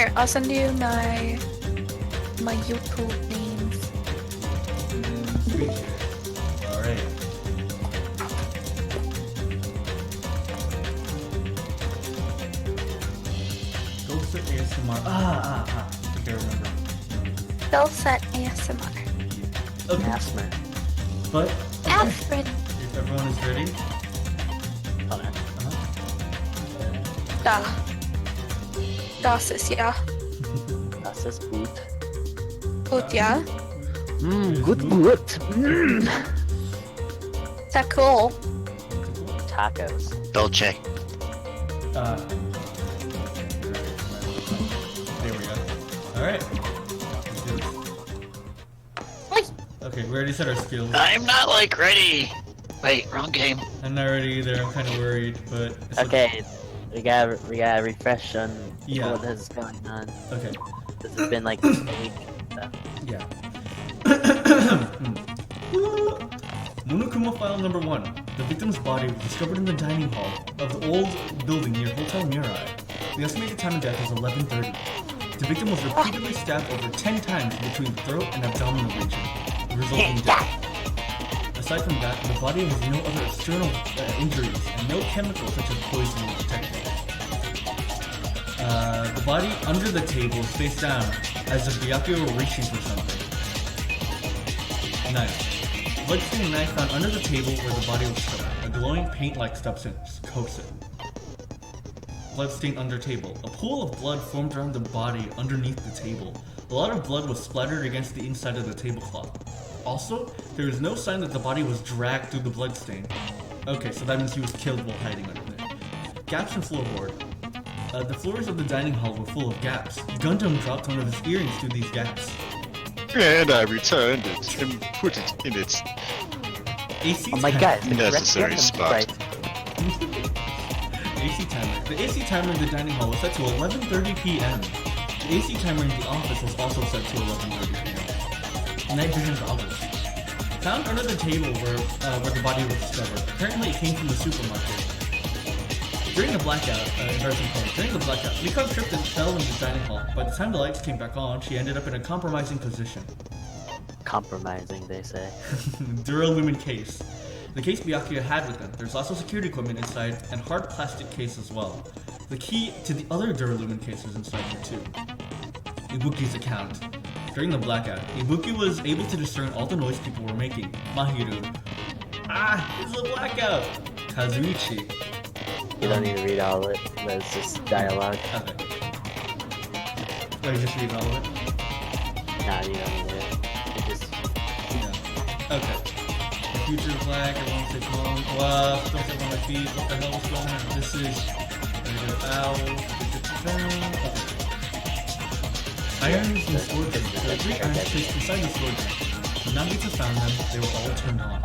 Here, I'll send you my YouTube names. Alright. Dulcet ASMR. I think I remember. Dulcet ASMR. Okay. Asmer. But Alfred. if everyone is ready. Okay. Da. Das ist ja. Das ist gut. Gut, ja. Gut. Takkul. Tacos. Dolce. There we go. Alright. Okay, we already set our skills. I'm not like ready. Wait, wrong game. I'm not ready either, I'm kinda worried, but... Okay, we gotta refresh on Yeah. what is going on. Okay. This has been like a week. So. Yeah. Monokuma file number 1. The victim's body was discovered in the dining hall of the old building near Hotel Mirai. The estimated time of death was 11:30. The victim was repeatedly stabbed over 10 times between the throat and abdominal region, resulting in death. Aside from that, the body has no other external injuries and no chemicals such as poison were detected. The body under the table is face down, as if Byakuya were reaching for something. Knife. Bloodstained knife found under the table where the body was stuck. A glowing paint-like substance coats it. Bloodstain under table. A pool of blood formed around the body underneath the table. A lot of blood was splattered against the inside of the tablecloth. Also, there is no sign that the body was dragged through the bloodstain. Okay, so that means he was killed while hiding under there. Gaps in floorboard. The floors of the dining hall were full of gaps. Gundham dropped one of his earrings through these gaps. And I returned it and put it in its AC Oh my timer. god, the Necessary correct spot. right. AC timer. The AC timer in the dining hall was set to 11:30 p.m. The AC timer in the office was also set to 11:30 p.m. Night vision goggles. Found under the table where the body was discovered. Apparently it came from the supermarket. During the blackout, Mikan tripped and fell in the dining hall. By the time the lights came back on, she ended up in a compromising position. Compromising, they say. Duralumin case. The case Byakuya had with them. There's also security equipment inside and hard plastic case as well. The key to the other Duralumin cases inside here too. Ibuki's account. During the blackout, Ibuki was able to discern all the noise people were making. Mahiru. It's a blackout! Kazuichi. You don't need to read all of it, but it's just dialogue. Okay. Oh, you just read all of it? Nah, you don't need it. It just... Yeah. Okay. The future is black, everyone stays home. Wow, don't step on my feet. What the hell is going on? This is... Ow. Okay. Irons and sword drum. There are 3 irons placed inside the sword drum. When Nagito found them, they were all turned on.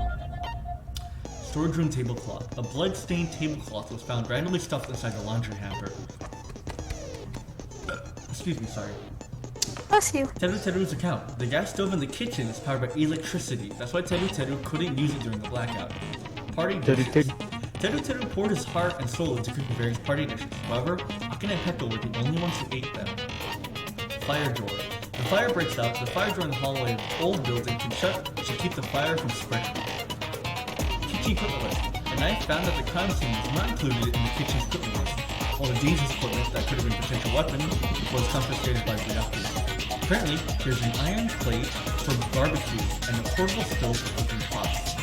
Storage room tablecloth. A blood-stained tablecloth was found randomly stuffed inside the laundry hamper. Excuse me, sorry. Bless you. Teruteru's account. The gas stove in the kitchen is powered by electricity. That's why Teruteru couldn't use it during the blackout. Party dishes. Teruteru poured his heart and soul into cooking various party dishes. However, Akane and Peko were the only ones who ate them. Fire door. The fire breaks out. The fire door in the hallway of the old building can shut to keep the fire from spreading. Kitchen equipment list. The knife found at the crime scene was not included in the kitchen's equipment list. All the dangerous equipment that could have been potential weapons was confiscated by Byakuya. Apparently, there's an iron plate for barbecue and a portable stove for cooking pots.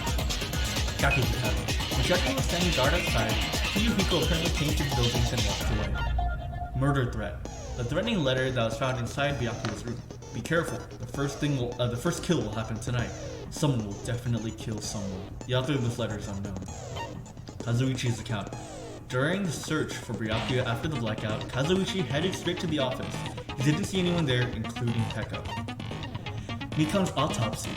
Chiaki's account. When Chiaki was standing guard outside, Fuyuhiko apparently came to the building and walked away. Murder threat. The threatening letter that was found inside Byakuya's room. Be careful. The first kill will happen tonight. Someone will definitely kill someone. The author of this letter is unknown. Kazuichi's account. During the search for Byakuya after the blackout, Kazuichi headed straight to the office. He didn't see anyone there, including Peko. Mikan's autopsy.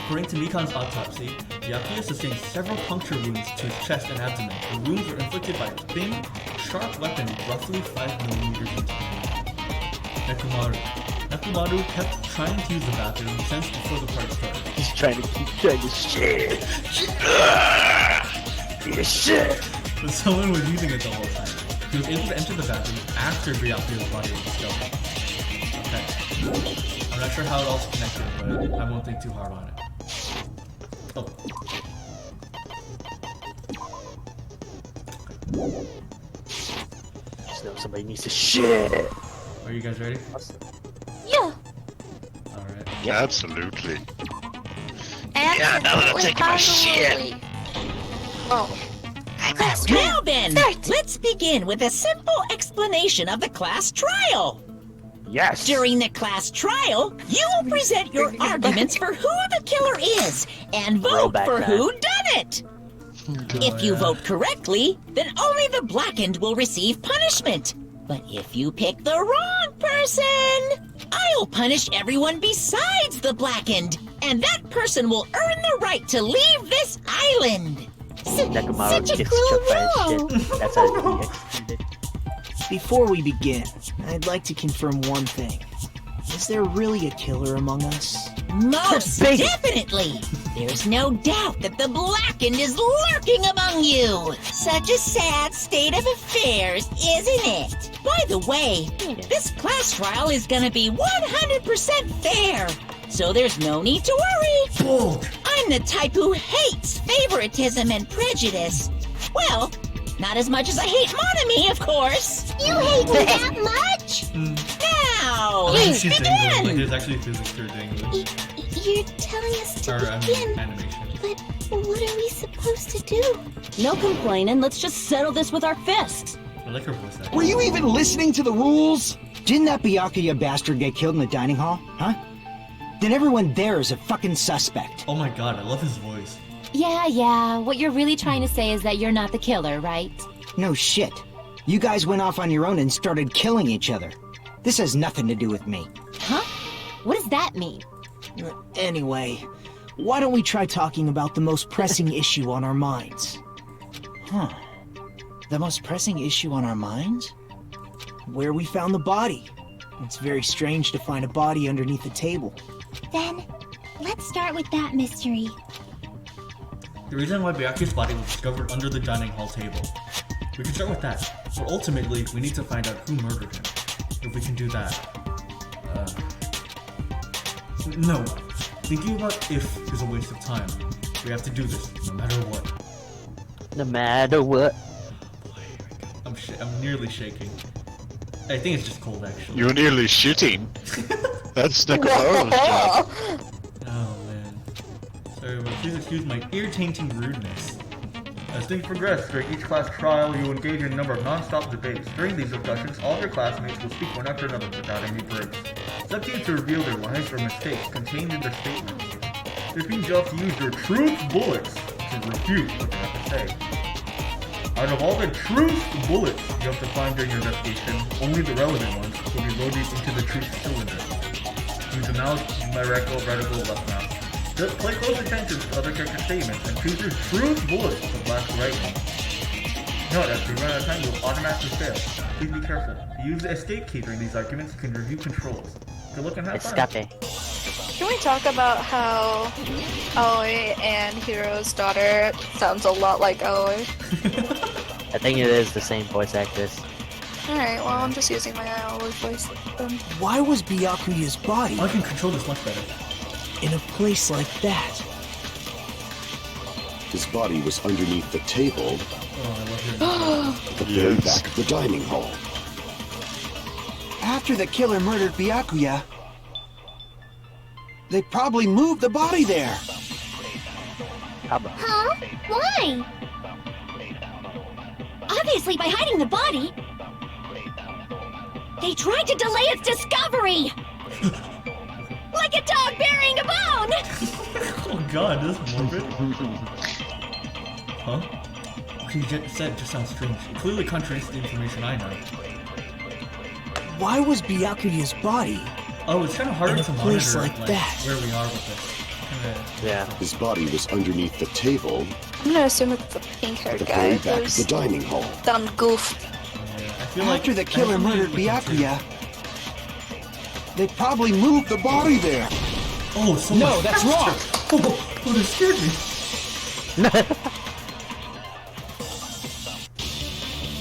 According to Mikan's autopsy, Byakuya sustained several puncture wounds to his chest and abdomen. The wounds were inflicted by a thin, sharp weapon roughly 5mm in diameter. Nekomaru kept trying to use the bathroom since before the party started. He's trying to shit. But someone was using it the whole time. He was able to enter the bathroom after Byakuya's body was discovered. Okay. I'm not sure how it all's connected, but I won't think too hard on it. Oh. Just know somebody needs to shit. Are you guys ready? Yeah. Alright. Yeah, absolutely. Yeah, now that I'm taking my shit. Oh. Now then, let's begin with a simple explanation of the class trial. Yes. During the class trial, you will present your arguments for who the killer is and vote Throwback for time. who done it. If you vote correctly, then only the blackened will receive punishment. But if you pick the wrong person, I'll punish everyone besides the blackened, and that person will earn the right to leave this island. Nekomaru such a gets cruel choked by rule. his shit. That's how he executed. Before we begin, I'd like to confirm one thing. Is there really a killer among us? Most Big. definitely! There's no doubt that the blackened is lurking among you! Such a sad state of affairs, isn't it? By the way, this class trial is gonna be 100% fair, so there's no need to worry. Bold! I'm the type who hates favoritism and prejudice. Well, not as much as I hate Monomi, of course. You hate me that much? Now, I think let's she's English. Like, begin! there's actually physics to her English. You're telling us to Or, begin, animation. but what are we supposed to do? No complaining, let's just settle this with our fists. I like her voice acting. Were you even listening to the rules? Didn't that Byakuya bastard get killed in the dining hall, huh? Then everyone there is a fucking suspect. Oh my god, I love his voice. Yeah, what you're really trying to say is that you're not the killer, right? No shit. You guys went off on your own and started killing each other. This has nothing to do with me. Huh? What does that mean? Anyway, why don't we try talking about the most pressing issue on our minds? Huh. The most pressing issue on our minds? Where we found the body. It's very strange to find a body underneath a table. Then, let's start with that mystery. The reason why Byakuya's body was discovered under the dining hall table. We can start with that. But ultimately, we need to find out who murdered him. If we can do that. No. Thinking about if is a waste of time. We have to do this, no matter what. No matter what. I'm nearly shaking. I think it's just cold, actually. You're nearly shitting. That's Nekomaru's job. Oh man. Sorry, but please excuse my ear-tainting rudeness. As things progress during each class trial, you will engage in a number of non-stop debates. During these discussions, all of your classmates will speak one after another without any breaks. It's up to you to reveal their lies or mistakes contained in their statements. If you just use your truth bullets to refute what they have to say. Out of all the truth bullets you have to find during your investigation, only the relevant ones will be loaded into the truth cylinder. Use the mouse, reticle, left mouse. Just pay close attention to other character statements and choose your truth bullets to blast the right one. Note that if you run out of time, you'll automatically fail. Please be careful. If you use the escape key during these arguments, you can review controls. Good luck and have fun. Escape. Can we talk about how Aoi and Hiro's daughter sounds a lot like Aoi? I think it is the same voice actress. Alright, well I'm just using my Aoi voice then. Why was Byakuya's body I can control this much better. in a place like that? His body was underneath the table Oh, I love your at the very back of the dining hall. After the killer murdered Byakuya, they probably moved the body there. Huh? Why? Obviously by hiding the body. They tried to delay its discovery! Like a dog burying a bone! Oh god, this is morbid. Huh? What you just said just sounds strange. It clearly contradicts the information I know. Why was Byakuya's body? Oh, it's kind of hard In a to place monitor like that. where we are with this. Yeah. His body was underneath the table I'm gonna assume it's the at pink-haired the guy very back of who's the dining hall. done goofed. I feel like After the killer that's murdered something we can do. Byakuya, they probably moved the body there. Oh, so No, much that's faster. wrong. Oh, that scared me.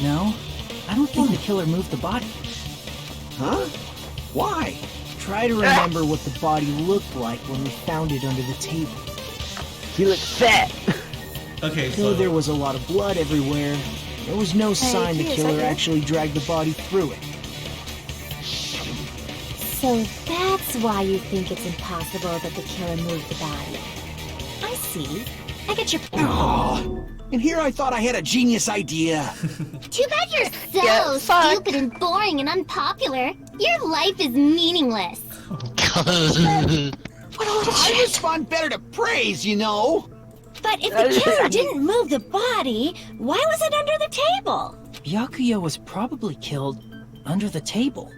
No, I don't think the killer moved the body. Huh? Why? Try to remember what the body looked like when we found it under the table. He looked fat. Okay, Though so there was a lot of blood everywhere, there was no sign the is that killer you? actually dragged the body through it. So that's why you think it's impossible that the killer moved the body. I see. I get your point. Oh, and here I thought I had a genius idea. Too bad you're so Yeah, fuck. stupid and boring and unpopular. Your life is meaningless. I respond better to praise, you know. But if the killer didn't move the body, why was it under the table? Byakuya was probably killed under the table.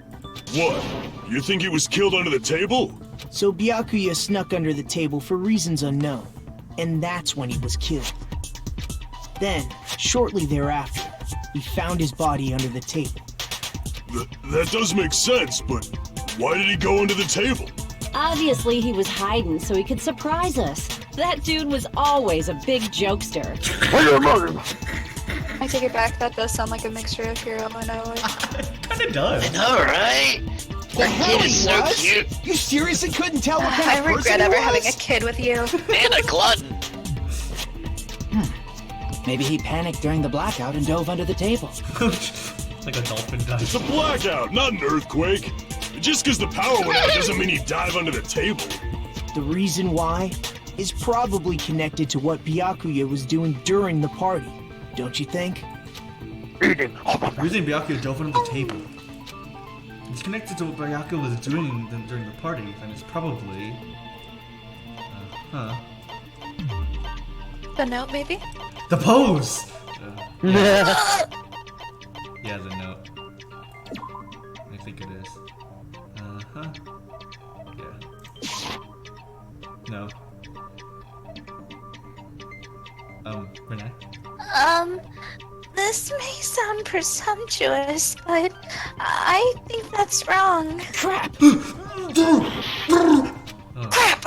What? You think he was killed under the table? So Byakuya snuck under the table for reasons unknown, and that's when he was killed. Then, shortly thereafter, we found his body under the table. That does make sense, but why did he go under the table? Obviously, he was hiding so he could surprise us. That dude was always a big jokester. I take it back. That does sound like a mixture of Hiro and Aoi. kinda does. know, right? The hell kid he is so was? cute. You seriously couldn't tell what kind I of person regret he ever was? having a kid with you. And a glutton. Maybe he panicked during the blackout and dove under the table. Like a dolphin dive. It's a blackout, not an earthquake. Just because the power went out doesn't mean he dive under the table. The reason why is probably connected to what Byakuya was doing during the party, don't you think? The reason Byakuya dove under the table. It's connected to what Byakuya was doing during the party, and it's probably... The note, maybe? The pose! Yeah, the note. I think it is. Yeah. No. Renai? This may sound presumptuous, but I think that's wrong. Crap! Crap!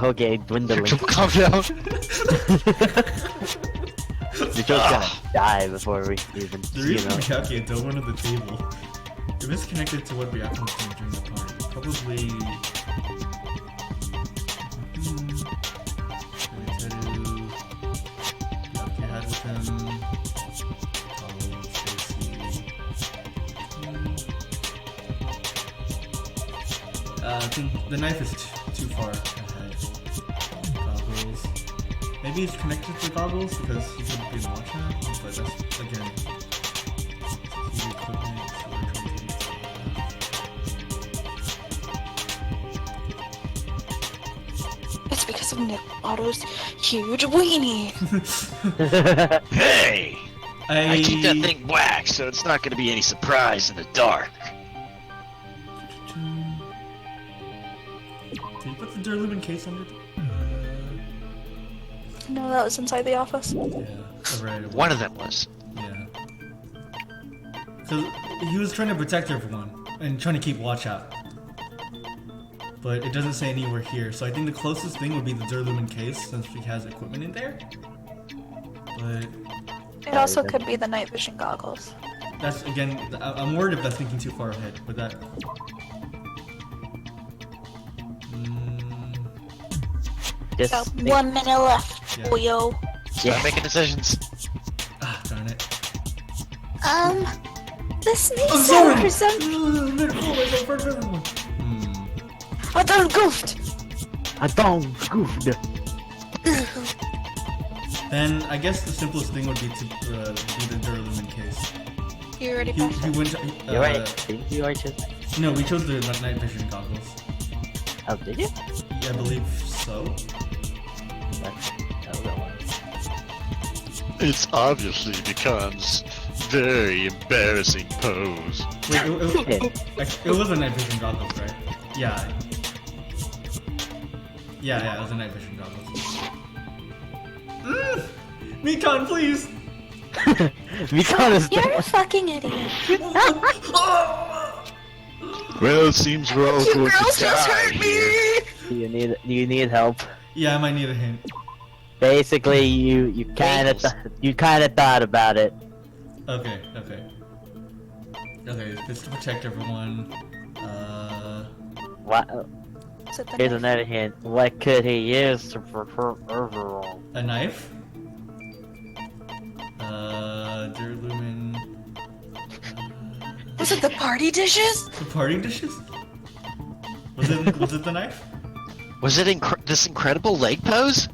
Okay, dwindling. Calm down. You're just gonna die before we even, The you reason know. Byakuya dove under the table, if it's connected to what Byakuya was doing during the party, probably... Teruteru, Byakuya had with him... I think the knife is too far ahead. Goggles. Maybe it's connected to goggles because he could be watching it, but that's again. TV equipment, It's because of Nekomaru's huge weenie. Hey! I keep that thing black, so it's not gonna be any surprise in the dark. Did you put the Durlumin case under? No, that was inside the office. Yeah, right. One of them was. Yeah. So he was trying to protect everyone and trying to keep watch out. But it doesn't say anywhere here, so I think the closest thing would be the Durlumin case since he has equipment in there. But It also could be the night vision goggles. that's again, I'm worried if that's thinking too far ahead. But that. Just So, think- 1 minute left. Yeah. Boyo. Start making decisions. Ah, darn it. This may I'm sound sorry. presumptuous. I done goofed. I don't goofed. Then I guess the simplest thing would be to do the Durlumin case. You already He passed it. went. You're right. Didn't you, Archie? No, we chose the night vision goggles. Oh, did you? Yeah, I believe so. That was that one. It's obviously becomes very embarrassing pose. Wait, it was a night vision goggles, right? Yeah. Yeah, it was a night vision goggles. Mikan, please! Mikan is You're a fucking idiot. Well, it seems we're all You going girls to just die hurt here. me. Do you need help? Yeah, I might need a hint. Basically, you kind of thought about it. Okay. Okay, this to protect everyone. What? Is it the Here's knife? another hint. What could he use for her overall? A knife? Durlumin. Was it the party dishes? The party dishes? Was it the knife? Was it this incredible leg pose?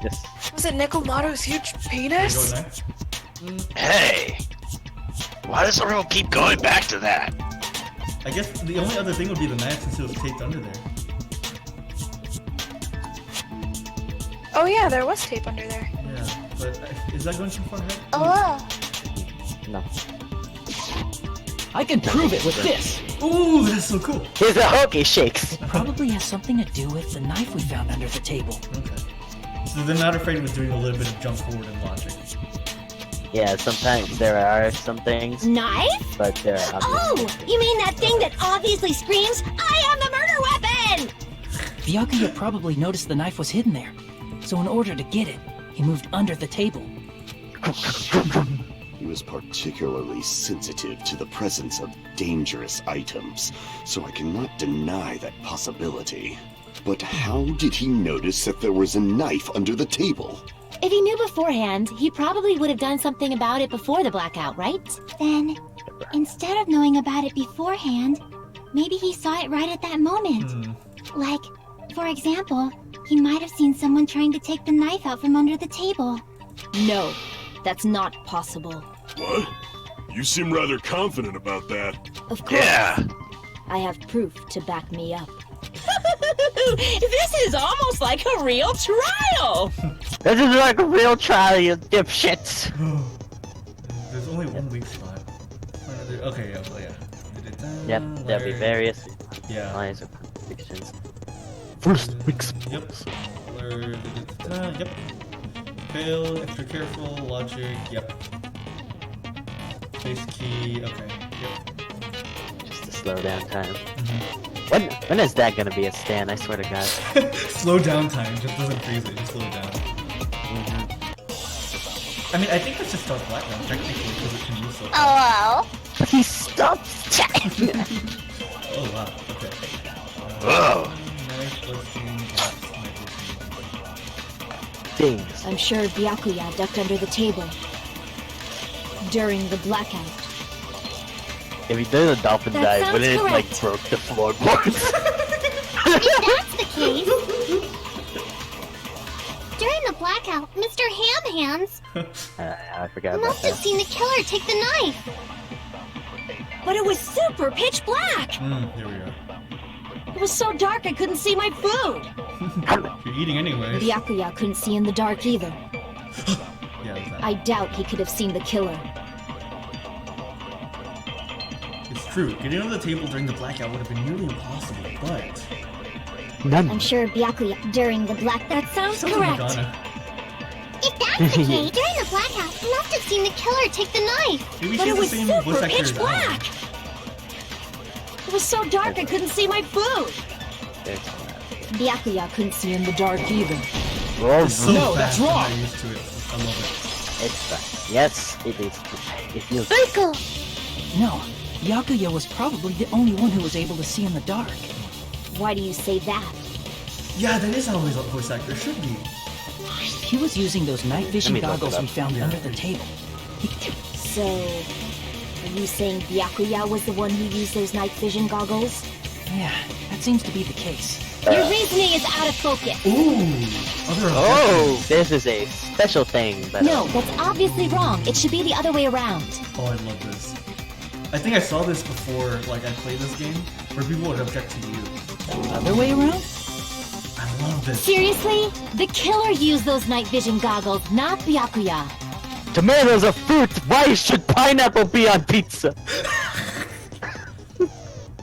Yes. Was it Nekomaru's huge Go penis? knife? Hey! Why does everyone keep going back to that? I guess the only other thing would be the knife since it was taped under there. Oh yeah, there was tape under there. Yeah, but is that going too far ahead? Oh wow. No. I can prove it with this. Ooh, that's so cool. Here's a hokey shakes. It probably has something to do with the knife we found under the table. Okay. So they're not afraid of doing a little bit of jump forward in logic. Yeah, sometimes there are some things, Knife? but there are Oh, you mean that thing that obviously screams, I am the murder weapon! Byakuya probably noticed the knife was hidden there. So in order to get it, he moved under the table. He was particularly sensitive to the presence of dangerous items, so I cannot deny that possibility. But how did he notice that there was a knife under the table? If he knew beforehand, he probably would have done something about it before the blackout, right? Then, instead of knowing about it beforehand, maybe he saw it right at that moment. Like, for example, he might have seen someone trying to take the knife out from under the table. No, that's not possible. What? You seem rather confident about that. Of course. Yeah! I have proof to back me up. This is almost like a real trial! This is like a real trial, you dipshits. There's only one weak spot. Okay, yeah, well, yeah. Yep, there'll be various Yeah. lines of contradictions. First weak spot. Yep. Yep. Fail, extra careful, logic, yep. Base key, okay, yep. Just to slow down time. When is that gonna be a stand? I swear to God. Slow down time, just doesn't freeze it, just slow it down. I mean, I think that's just start black now, technically, because it can use so Oh But he stops chatting. Oh wow, okay. Whoa! Things. I'm sure Byakuya ducked under the table during the blackout. If he did a dolphin That dive, sounds wouldn't it like correct. broke the floorboards? If that's the case... During the blackout, Mr. Ham Hands I forgot about must have that. seen the killer take the knife. But it was super pitch black! Here we go. It was so dark I couldn't see my food! You're eating anyways. Byakuya couldn't see in the dark either. Yeah, that's that. I doubt he could have seen the killer. It's true, getting under the table during the blackout would have been nearly impossible, but... I'm sure Byakuya during the black... That sounds Sounds correct. like Madonna. If that's the case, during the blackout, he must have seen the killer take the knife. Maybe But she's it the was same super voice actor pitch as black! It was so dark I couldn't see my food! Byakuya couldn't see in the dark either. It's so No, fast, that's wrong. I'm not used to it. I love It's fine. Yes, it is. It feels Uncle! No, Byakuya was probably the only one who was able to see in the dark. Why do you say that? it. Yeah, that is how his voice actor should be. He was using those night vision Let me look goggles it up. we found under the table. So, are you saying Byakuya was the one who used those night vision goggles? Yeah, that seems to be the case. Your reasoning is out of focus. Ooh! Other Oh, this is a special thing. But No, that's obviously wrong. It should be the other way around. Oh, I love this. I think I saw this before, like, I played this game, where people would object to you. Other way around? I love this. Seriously? The killer used those night vision goggles, not Byakuya. Tomatoes are fruit. Why should pineapple be on pizza?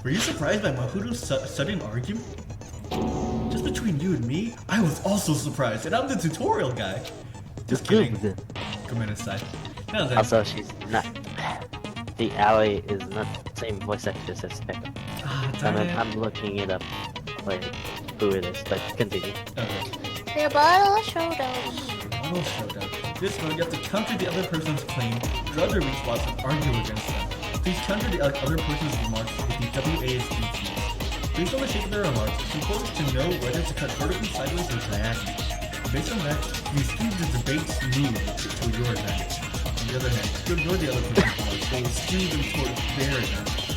Were you surprised by Mahiru's sudden argument? Just between you and me, I was also surprised, and I'm the tutorial guy. Just kidding. Come in aside. Now then. Also, she's not. The alley is not the same voice actress as Peko. I'm looking it up, like who it is, but continue. Okay. The bottle showdown. Bottle showdown. This mode, you have to counter the other person's claim, draw their weak spots, and argue against them. Please counter the other person's remarks with the WASD keys. Based on the shape of their remarks, it's important to know whether to cut vertically, sideways, or diagonally. Based on that, you skew the debate's mood to your advantage. On the other hand, if you ignore the other person's remarks, they will skew them towards their advantage.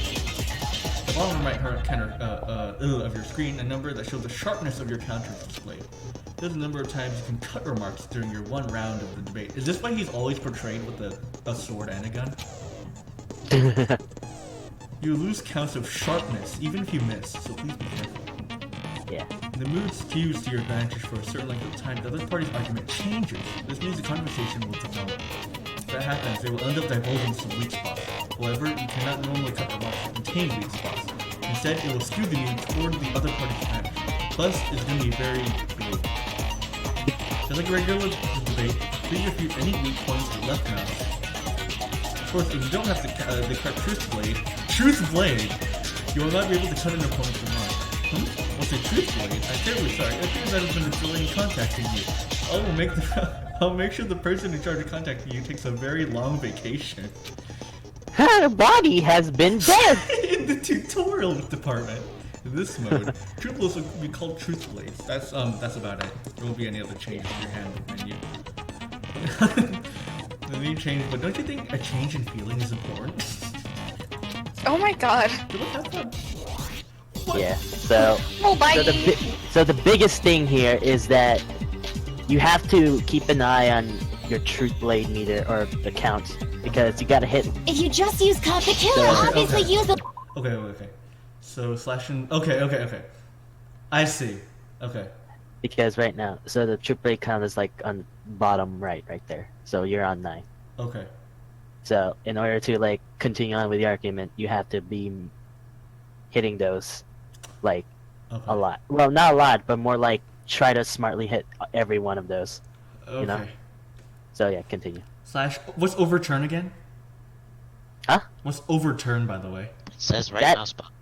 The bottom right corner of your screen, a number that shows the sharpness of your counter is displayed. There's a number of times you can cut remarks during your one round of the debate. Is this why he's always portrayed with a sword and a gun? You lose counts of sharpness, even if you miss, so please be careful. Yeah. The mood skews to your advantage for a certain length of time. The other party's argument changes. This means the conversation will develop. If that happens, they will end up divulging some weak spots. However, you cannot normally cut remarks that contain weak spots. Instead, it will skew the mood toward the other party's advantage. Plus, it's going to be very big. Just like a regular debate, please refute any weak points with left mouse. Of course, if you don't have the correct truth blade, you will not be able to cut an opponent's remark. What's a truth blade? I'm terribly sorry. It appears that has been delaying contacting you. I'll make sure the person in charge of contacting you takes a very long vacation. Her body has been dead! In the tutorial department. In this mode, truth blades will be called truth blades. That's about it. There won't be any other changes to your handle menu. The name change, but don't you think a change in feeling is important? Oh my god. Yeah, so Oh, bye. so the biggest thing here is that you have to keep an eye on your truth blade meter or the count because you gotta hit. If you just use cut, the killer obviously used the. Okay. So slashing. Okay. I see. Okay. Because right now, so the truth blade count is like on bottom right there. So you're on 9. Okay. So in order to like continue on with the argument, you have to be hitting those like a lot. Well, not a lot, but more like try to smartly hit every one of those. Okay. You know? So yeah, continue. Slash. What's overturn again? Huh? What's overturn, by the way? It says right mouse button.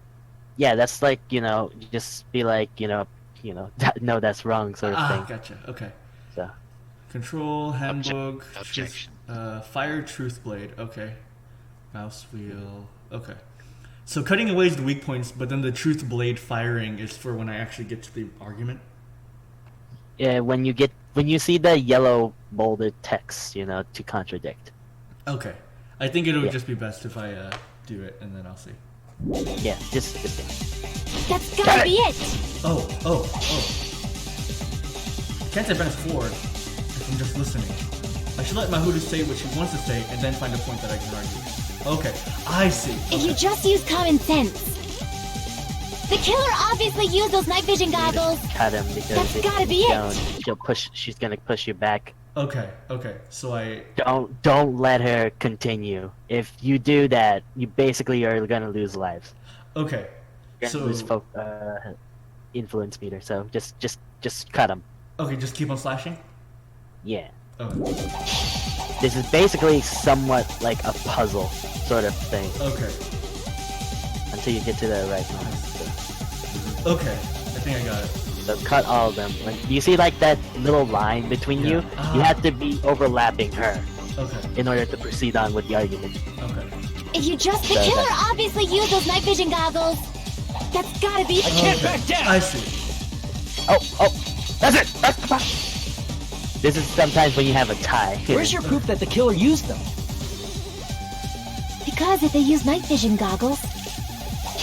Yeah, that's like, just be like, no, that's wrong sort of thing. Gotcha. Okay. So. Control, handbook, Objection. Fire, truth blade. Okay. Mouse wheel. Okay. So cutting away is the weak points, but then the truth blade firing is for when I actually get to the argument. Yeah, when you see the yellow bolded text, to contradict. Okay. I think it would just be best if I do it, and then I'll see. Yeah, just That's gotta be it! Oh. Can't advance forward if I'm just listening. I should let Mahiru say what she wants to say, and then find a point that I can argue. Okay, I see. If you just use common sense. The killer obviously used those night vision goggles. Cut him because That's if gotta be you it. she's gonna push you back. Okay. So I don't let her continue. If you do that, you basically are gonna lose lives. Okay. You're gonna lose influence meter. So just cut him. Okay, just keep on slashing? Yeah. Okay. This is basically somewhat like a puzzle sort of thing. Okay. Until you get to the right one. So. Okay, I think I got it. So cut all of them. When you see like that little line between you have to be overlapping her. Okay. In order to proceed on with the argument. Okay. If you the killer obviously used those night vision goggles. That's gotta be it. I can't back down! I see. Oh, that's it! This is sometimes when you have a tie. Where's your proof that the killer used them? Because if they use night vision goggles,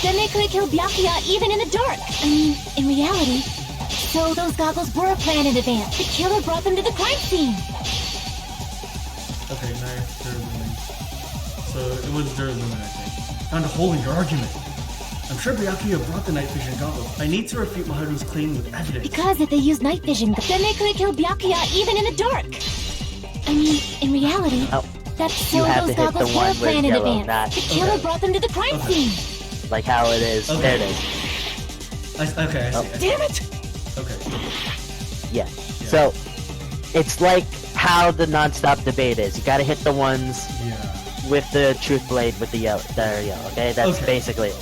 then they could have killed Byakuya even in the dark. I mean, in reality. So those goggles were planned in advance. The killer brought them to the crime scene. Okay, knife, Durlumin. So it was Durlumin, I think. Found a hole in your argument. I'm sure Byakuya brought the night vision goggles. I need to refute Mahiru's claim with evidence. Because if they used night vision, then they could have killed Byakuya even in the dark. I mean, in reality, that's so those goggles were planned in advance. The killer brought them to the crime scene. Like how it is. Okay. There it is. I see. Damn it! Okay. Yeah. So, it's like how the non-stop debate is. You gotta hit the ones with the truth blade with the yellow. Okay, that's basically it.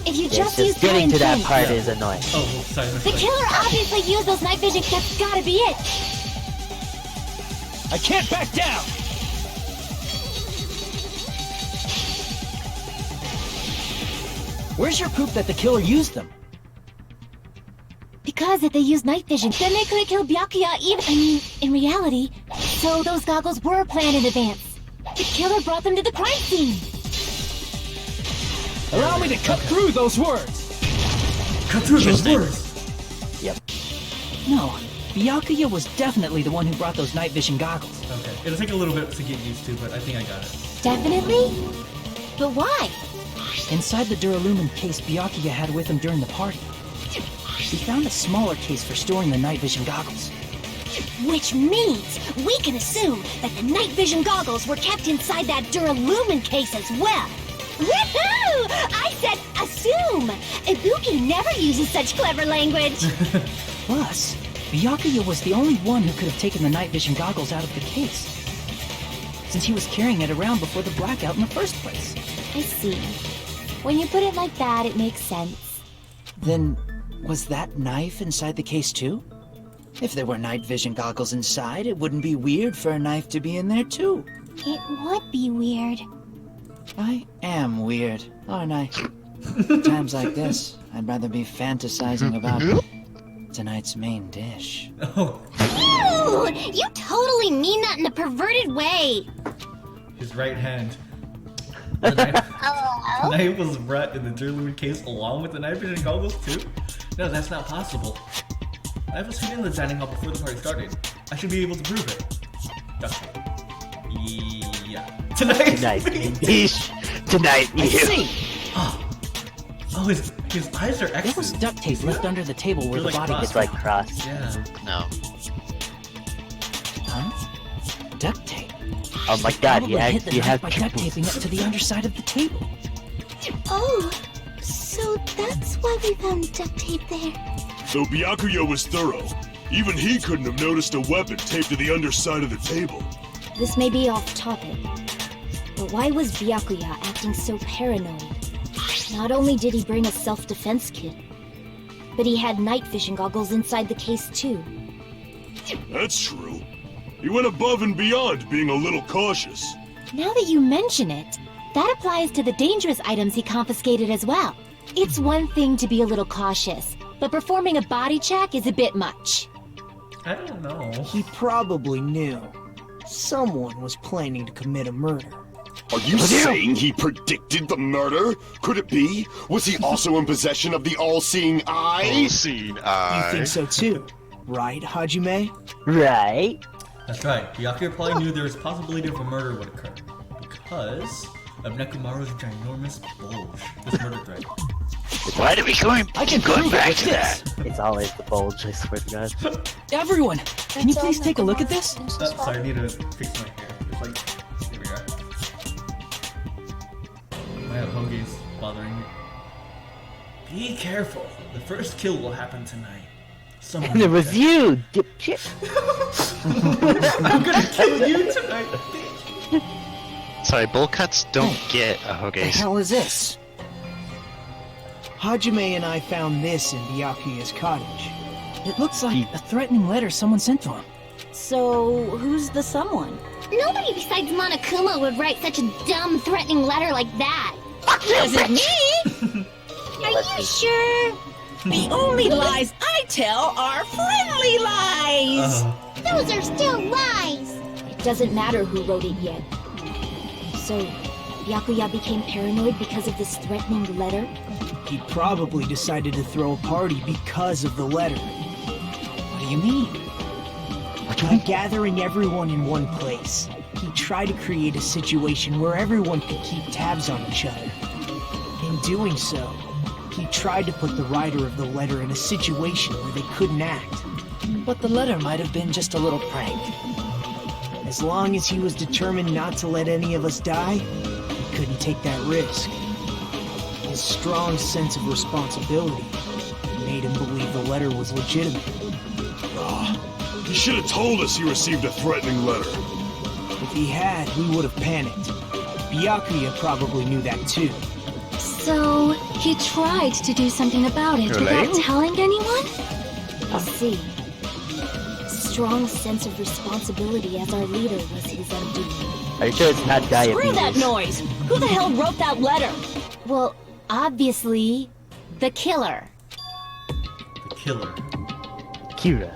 If you just use getting to that sense. part is annoying. Oh, sorry. The killer obviously used those night vision. That's gotta be it. I can't back down! Where's your proof that the killer used them? Because if they used night vision, then they could have killed Byakuya in reality. So those goggles were planned in advance. The killer brought them to the crime scene. Allow me to cut through those words! Cut through those words! Yep. No, Byakuya was definitely the one who brought those night vision goggles. Okay, it'll take a little bit to get used to, but I think I got it. Definitely? But why? Inside the Duralumin case Byakuya had with him during the party, he found a smaller case for storing the night vision goggles. Which means we can assume that the night vision goggles were kept inside that Duralumin case as well. Woohoo! I said assume! Ibuki never uses such clever language. Plus, Byakuya was the only one who could have taken the night vision goggles out of the case, since he was carrying it around before the blackout in the first place. I see. When you put it like that, it makes sense. Then, was that knife inside the case too? If there were night vision goggles inside, it wouldn't be weird for a knife to be in there too. It would be weird. I am weird, aren't I? Times like this, I'd rather be fantasizing about tonight's main dish. Oh. Ew! You totally mean that in a perverted way. His right hand. The knife was brought in the Duralumin case along with the night vision goggles too? No, that's not possible. The knife was hidden in the dining hall before the party started. I should be able to prove it. Duct tape. Yeah. Tonight, I see! Oh, his eyes are X's. There was duct tape left under the table where They're the like body crossed. gets It's like crossed. Yeah. No. Huh? Duct tape. Oh my god, Probably hit the you knife have by duct taping it to the underside of the table. Oh, so that's why we found duct tape there. Though Byakuya was thorough, even he couldn't have noticed a weapon taped to the underside of the table. This may be off topic, but why was Byakuya acting so paranoid? Not only did he bring a self-defense kit, but he had night vision goggles inside the case too. That's true. He went above and beyond being a little cautious. Now that you mention it, that applies to the dangerous items he confiscated as well. It's one thing to be a little cautious, but performing a body check is a bit much. I don't know. He probably knew someone was planning to commit a murder. Are you saying he predicted the murder? Could it be? Was he also in possession of the all-seeing eye? All-seeing eye. You think so too, right, Hajime? Right? That's right. Byakuya probably knew there was a possibility of a murder would occur because of Nekomaru's ginormous bulge. This murder threat. Why do we going? I can going prove back it to with that? this. It's always the bulge, I swear to god. Everyone, can you please take a look at this? Sorry, I need to fix my hair. It's like, here we are. I have hoagies bothering me. Be careful. The first kill will happen tonight. Someone And it was you, dipshit. I'm gonna kill you tonight, bitch. Sorry, bowl cuts don't get a What the hoagie. hell is this? Hajime and I found this in Byakuya's cottage. It looks like a threatening letter someone sent to him. So, who's the someone? Nobody besides Monokuma would write such a dumb, threatening letter like that. Wasn't me! Are you sure? The only lies I tell are friendly lies! Those are still lies. It doesn't matter who wrote it yet. So, Byakuya became paranoid because of this threatening letter? He probably decided to throw a party because of the letter. What do you mean? By gathering everyone in one place, he tried to create a situation where everyone could keep tabs on each other. In doing so, he tried to put the writer of the letter in a situation where they couldn't act. But the letter might have been just a little prank. As long as he was determined not to let any of us die, he couldn't take that risk. His strong sense of responsibility made him believe the letter was legitimate. He should have told us he received a threatening letter. If he had, we would have panicked. Byakuya probably knew that too. So, he tried to do something about it Too without late? telling anyone? I see. strong sense of responsibility as our leader was his undoing. Are you sure it's not diabetes? Screw that noise! Who the hell wrote that letter? Well, obviously, the killer. The killer. Kira.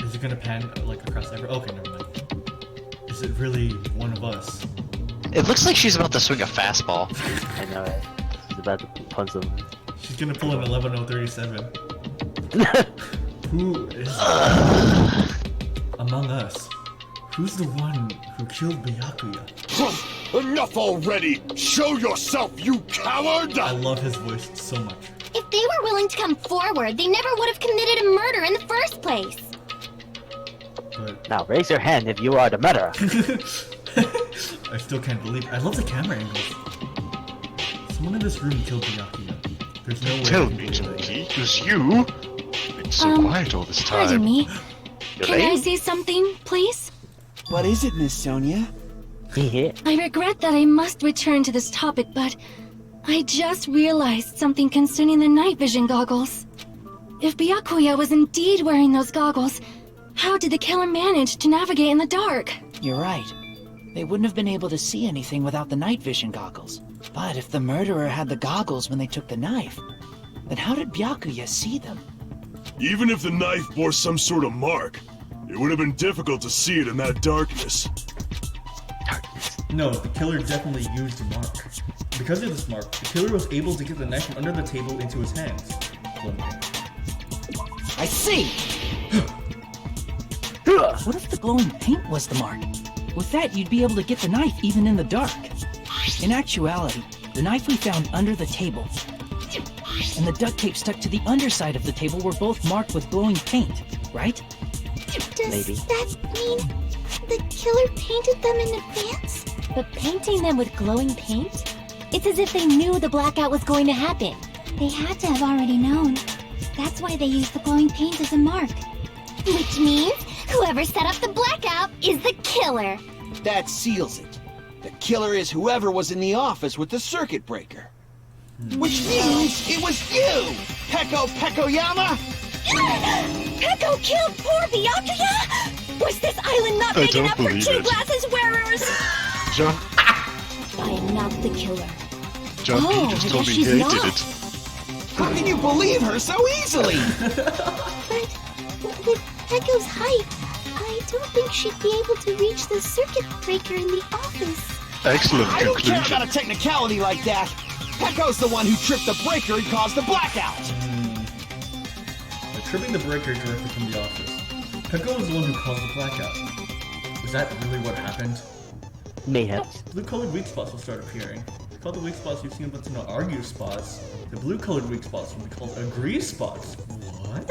Is it gonna pan like across every? Okay, never mind. Is it really one of us? It looks like she's about to swing a fastball. I know it. She's about to punch someone. She's gonna pull an 11037. Who is among us? Who's the one who killed Byakuya? Enough already! Show yourself, you coward! I love his voice so much. If they were willing to come forward, they never would have committed a murder in the first place. But now raise your hand if you are the murderer. I still can't believe it. I love the camera angles. Someone in this room killed Byakuya. There's no way. Tell me, Chiaki, it was you? Been so quiet all this time. Pardon me. You're Can I late? say something, please? What is it, Miss Sonia? I regret that I must return to this topic, but I just realized something concerning the night vision goggles. If Byakuya was indeed wearing those goggles, how did the killer manage to navigate in the dark? You're right. They wouldn't have been able to see anything without the night vision goggles. But if the murderer had the goggles when they took the knife, then how did Byakuya see them? Even if the knife bore some sort of mark, it would have been difficult to see it in that darkness. No, the killer definitely used a mark. Because of this mark, the killer was able to get the knife from under the table into his hands. I see! What if the glowing paint was the mark? With that, you'd be able to get the knife even in the dark. In actuality, the knife we found under the table and the duct tape stuck to the underside of the table were both marked with glowing paint, right? Does that mean the killer painted them in advance? But painting them with glowing paint? It's as if they knew the blackout was going to happen. They had to have already known. That's why they used the glowing paint as a mark. Which means whoever set up the blackout is the killer. That seals it. The killer is whoever was in the office with the circuit breaker. Which means it was you, Peko Pekoyama! Peko killed poor Byakuya? Was this island not I big don't enough for believe two it. glasses wearers? John, I am not the killer. John Oh, P. just I told guess me she's they not. did it. How can you believe her so easily? But with Peko's height, I don't think she'd be able to reach the circuit breaker in the office. Excellent I don't care conclusion. about a technicality like that. Peko's the one who tripped the breaker and caused the blackout. By tripping the breaker directly from the office, Peko was the one who caused the blackout. Is that really what happened? Mayhem. Blue-colored weak spots will start appearing. If called the weak spots, you've seen them to know argue spots. The blue-colored weak spots will be called agree spots. What?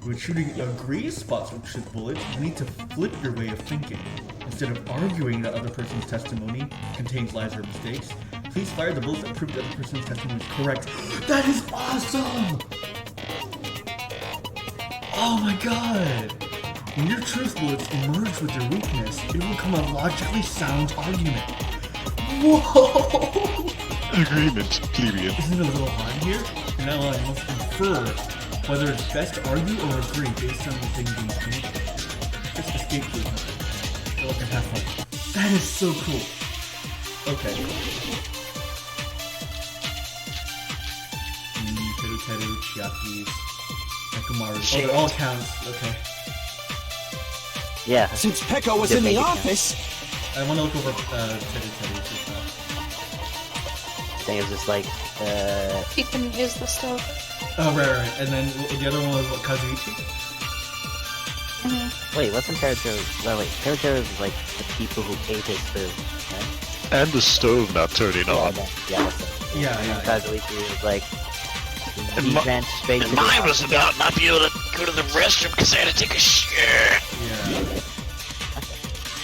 When shooting agree spots with shit bullets, you need to flip your way of thinking. Instead of arguing that other person's testimony contains lies or mistakes, please fire the bullets that prove the other person's testimony is correct. That is awesome! Oh my god! When your truth bullets merge with your weakness, it will become a logically sound argument. Whoa! Agreement, plebeian. Isn't it a little hard here? And now I must infer whether it's best to argue or agree based on the thing being committed. Just escape through it. Go up and have fun. That is so cool. Okay. Teruteru, Chiaki, Nekomaru. Oh, they're all counts. Okay. Yeah. Since Peko was in the office... I want to look over Teruteru just now. I think it's just like, You can use the stove. Oh, right. And then the other one was what, Kazuichi? wait, wasn't Teruteru? No, wait, Teruteru is like the people who ate his food, right? And the stove not turning on. Yeah, that's it. Yeah. Kazuichi was like, And he mi- ran straight to And the mine was about not being able to go to the restroom because I had to take a shit. Yeah.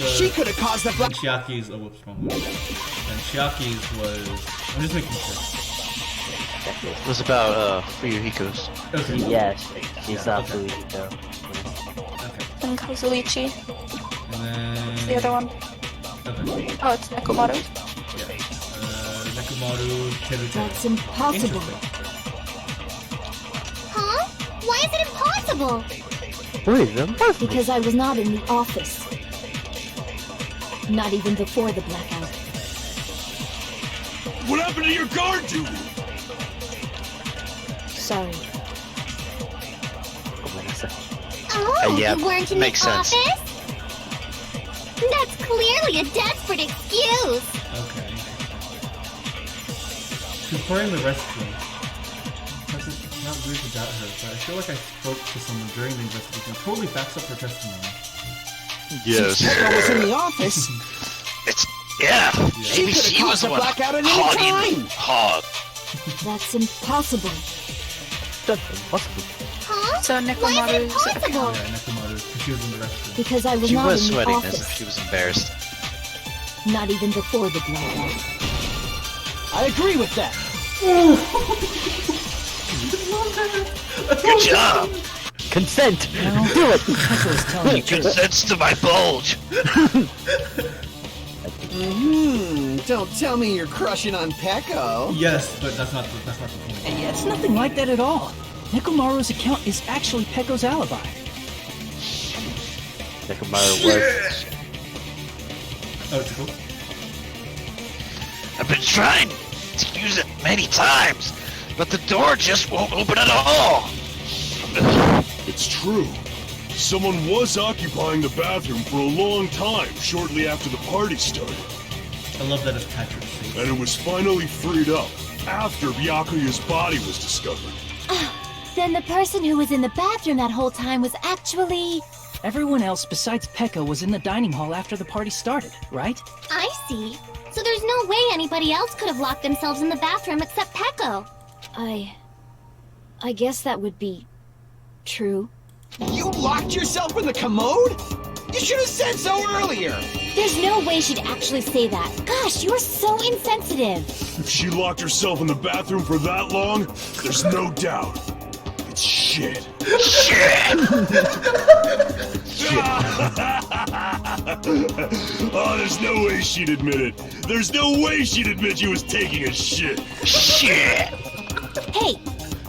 She could have caused the black... Chiaki's, oh whoops, wrong one. And Chiaki's was, I'm just making sure. It was about Fuyuhiko's. Okay. Yeah, she saw Fuyuhiko. And Kazuichi. And then... The other one. Okay. Oh, it's Nekomaru. Nekomaru, Teruteru. That's impossible. Huh? Why is it impossible? Because I was not in the office. Not even before the blackout. What happened to your guard duty? Sorry. Oh, yeah, you weren't in makes the sense. office? That's clearly a desperate excuse. Okay. She's pouring the restroom. It's not weird to doubt her, but I feel like I spoke to someone during the investigation who totally backs up her testimony. Yes. Since Peko was in the office, Yeah. she Maybe could she have was caused the a one blackout at any hogging time. hog. That's impossible. That's impossible. Huh? So Why is it Nekomaru's impossible? Yeah, Nekomaru, because she was in the restroom. Because I was She not was in the sweating office. as if she was embarrassed. Not even before the blackout. I agree with that. Good job. Consent! Well, Do it! Peko is telling the truth. Consents to my bulge. Don't tell me you're crushing on Peko. Yes, but that's not the point. Hey, it's nothing like that at all. Nekomaru's account is actually Peko's alibi. Nekomaru was. Oh, it's cool. I've been trying to use it many times, but the door just won't open at all. It's true. Someone was occupying the bathroom for a long time shortly after the party started. I love that it's Patrick's face. And it was finally freed up after Byakuya's body was discovered. Then the person who was in the bathroom that whole time was actually... Everyone else besides Peko was in the dining hall after the party started, right? I see. So there's no way anybody else could have locked themselves in the bathroom except Peko. I guess that would be true. You locked yourself in the commode? You should have said so earlier. There's no way she'd actually say that. Gosh, you're so insensitive. If she locked herself in the bathroom for that long, there's no doubt. It's shit. Oh, there's no way she'd admit it. There's no way she'd admit she was taking a shit. Hey,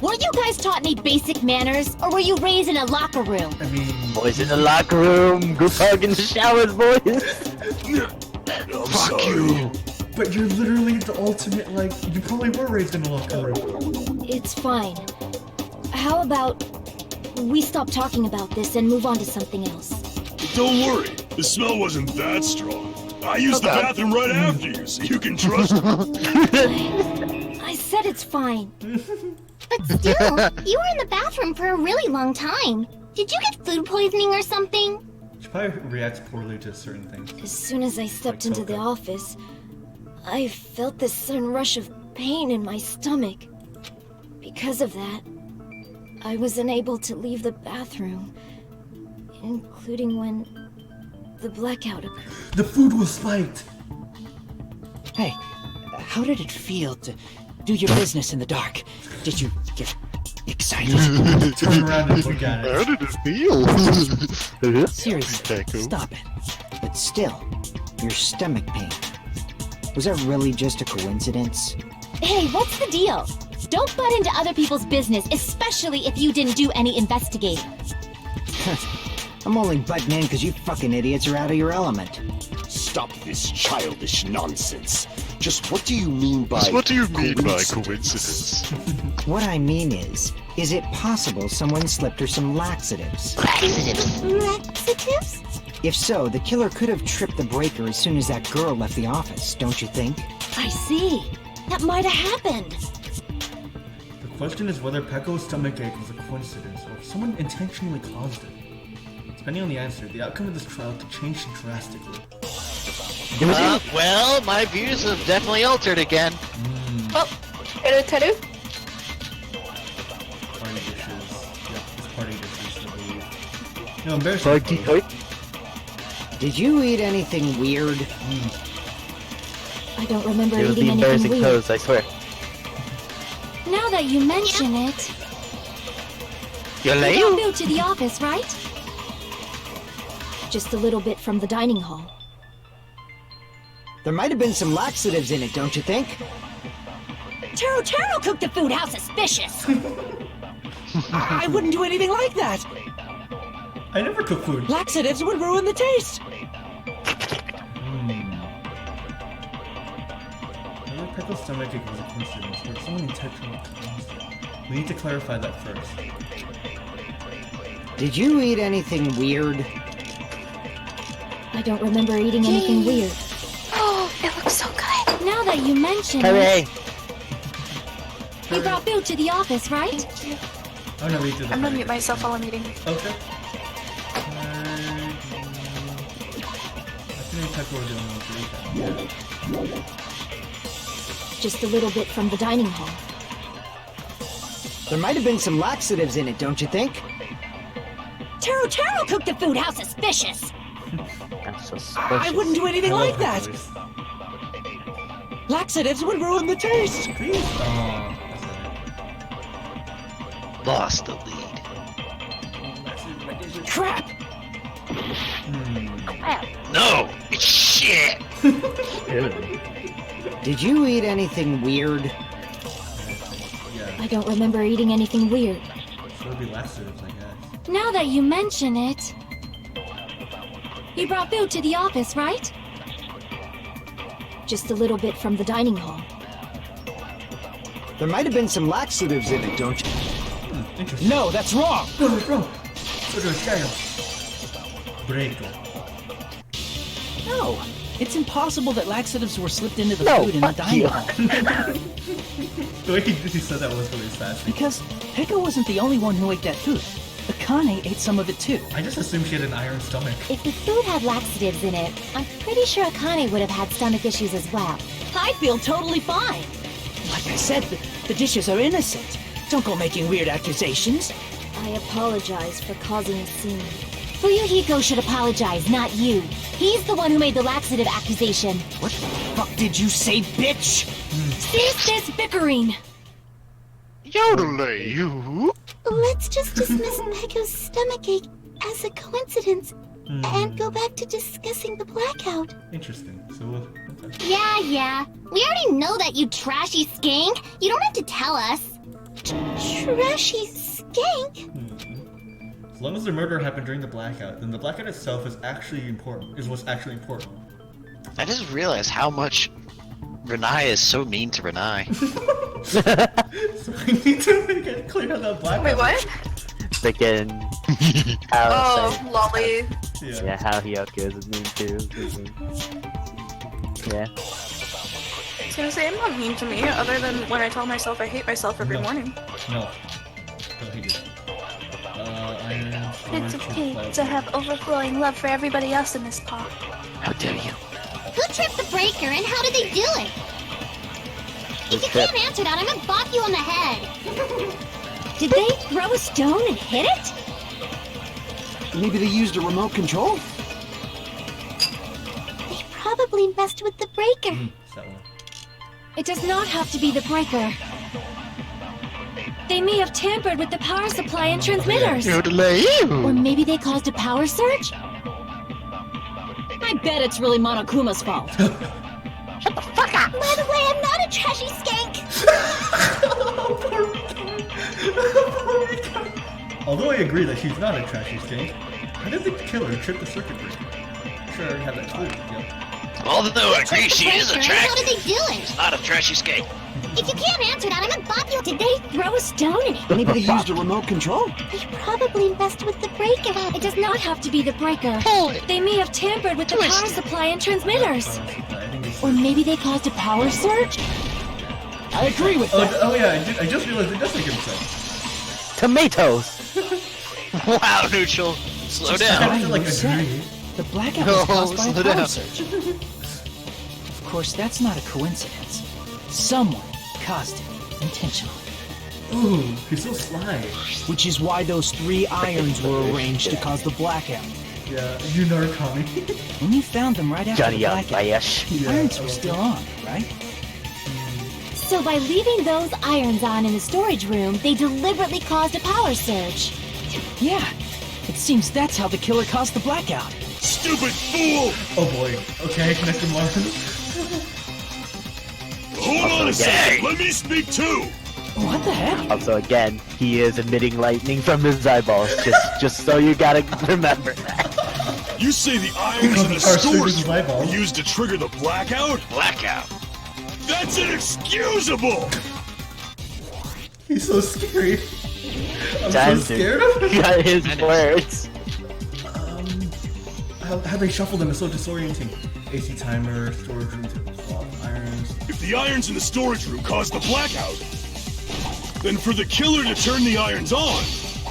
weren't you guys taught any basic manners, or were you raised in a locker room? I mean... Boys in the locker room, group hug in the showers, boys. Fuck you. But you're literally the ultimate, like, you probably were raised in a locker room. It's fine. How about we stop talking about this and move on to something else? Don't worry, the smell wasn't that strong. I used the bathroom right after you, so you can trust me. I said it's fine. But still, you were in the bathroom for a really long time. Did you get food poisoning or something? She probably reacts poorly to certain things. As soon as I stepped into the office, I felt this sudden rush of pain in my stomach. Because of that, I was unable to leave the bathroom, including when the blackout occurred. The food was spiked! Hey, how did it feel to do your business in the dark? Did you get excited? Turn around and look at it. How did it feel? Seriously, Peko. stop it. But still, your stomach pain. Was that really just a coincidence? Hey, what's the deal? Don't butt into other people's business, especially if you didn't do any investigating. I'm only butting in because you fucking idiots are out of your element. Stop this childish nonsense. Just what do you mean by What do you mean by coincidence? What I mean is it possible someone slipped her some laxatives? Laxatives? If so, the killer could have tripped the breaker as soon as that girl left the office, don't you think? I see. That might have happened. The question is whether Peko's stomachache was a coincidence or if someone intentionally caused it. Depending on the answer, the outcome of this trial could change drastically. Well, my views have definitely altered again. Oh, Teruteru? Party dishes. Yep, it's party dishes, I believe. No, embarrassing. Did you eat anything weird? I don't remember It was the eating anything embarrassing weird. pose, I swear. Now that you mention it, You're you late? got moved to the office, right? Just a little bit from the dining hall. There might have been some laxatives in it, don't you think? Teruteru cooked the food. How suspicious! I wouldn't do anything like that. I never cook food. Laxatives would ruin the taste. Maybe Peko's stomachache was a coincidence, or someone intentionally caused it. We need to clarify that first. Did you eat anything weird? I don't remember eating anything weird. Oh, it looks so good. Now that you mention Hooray! it, you brought food to the office, right? Oh no, we did. I'm gonna mute myself while I'm eating. Okay. I think Peko were doing okay. Just a little bit from the dining hall. There might have been some laxatives in it, don't you think? Teruteru cooked the food. How suspicious! That's suspicious. I wouldn't do anything like that. Laxatives would ruin the taste. Please. Oh, Lost the lead. Crap! No! It's shit! Did you eat anything weird? yeah. I don't remember eating anything weird. So it'd be laxatives, I guess. Now that you mention it, you brought food to the office, right? Just a little bit from the dining hall. There might have been some laxatives in it, don't you? Interesting. No, that's wrong! No, it's impossible that laxatives were slipped into the food in the dining hall. The way he said that was really fast. Because Peko wasn't the only one who ate that food. Akane ate some of it too. I just assumed she had an iron stomach. If the food had laxatives in it, I'm pretty sure Akane would have had stomach issues as well. I feel totally fine. Like I said, the dishes are innocent. Don't go making weird accusations. I apologize for causing a scene. Fuyuhiko should apologize, not you. He's the one who made the laxative accusation. What the fuck did you say, bitch? Cease this bickering! Yodelay, you! Let's just dismiss Peko's stomachache as a coincidence and go back to discussing the blackout. Interesting. So we'll... Okay. Yeah. We already know that, you trashy skank. You don't have to tell us. Trashy skank? As long as the murder happened during the blackout, then the blackout itself is actually important. Is what's actually important. I just realized how much Renai is so mean to Renai. So we need to get clear on that blackout. Wait, what? Freaking how Oh, lolly. yeah, how Hiyoko is mean too. Yeah. I was gonna say, I'm not mean to me, other than when I tell myself I hate myself every morning. No. Don't hate it. It's okay to have overflowing love for everybody else in this pod. How dare you? Who tripped the breaker and how did they do it? If you can't answer that, I'm gonna bop you on the head. Did they throw a stone and hit it? Maybe they used a remote control? They probably messed with the breaker. It does not have to be the breaker. They may have tampered with the power supply and transmitters. Or maybe they caused a power surge? I bet it's really Monokuma's fault. Shut the fuck up! By the way, I'm not a trashy skank! Although I agree that she's not a trashy skank, how did the killer trip the circuit breaker? I'm sure I already have that clue, yeah. Although I agree she is a How did they do it? She's not a trashy skate. If you can't answer that, I'm gonna bop you. Did they throw a stone in it? Maybe they used a remote control? They probably messed with the breaker. It does not have to be the breaker. They may have tampered with the power supply and transmitters. Or maybe they caused a power surge? I agree with that. Oh yeah, I just realized it does make sense. Tomatoes! Wow, Neutral. Slow down. The blackout was caused by a power surge. Of course, that's not a coincidence. Someone caused it intentionally. Ooh, he's so sly. Which is why those 3 irons were arranged to cause the blackout. Yeah, you Narukami. When you found them right after the blackout, the irons were still on, right? So by leaving those irons on in the storage room, they deliberately caused a power surge. Yeah, it seems that's how the killer caused the blackout. Stupid fool! Oh boy. Okay, Nekomaru. Hold on a second, let me speak too! What the heck? Also, again, he is emitting lightning from his eyeballs. Just so you gotta remember that. You say the irons in the storage were used to trigger the blackout? Blackout. That's inexcusable! He's so scary. I'm Time so scared of him. He got his words. How they shuffle them is so disorienting. AC timer, storage room, swap, irons. If the irons in the storage room caused the blackout, then for the killer to turn the irons on,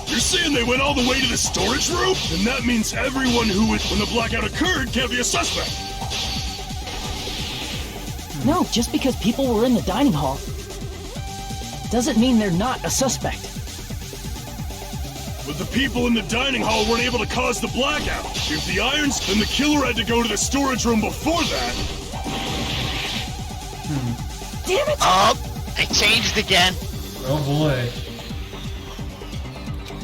you're saying they went all the way to the storage room? Then that means everyone when the blackout occurred can't be a suspect. No, just because people were in the dining hall doesn't mean they're not a suspect. But the people in the dining hall weren't able to cause the blackout. If the irons, then the killer had to go to the storage room before that. Damn it! Oh, it changed again. Oh boy.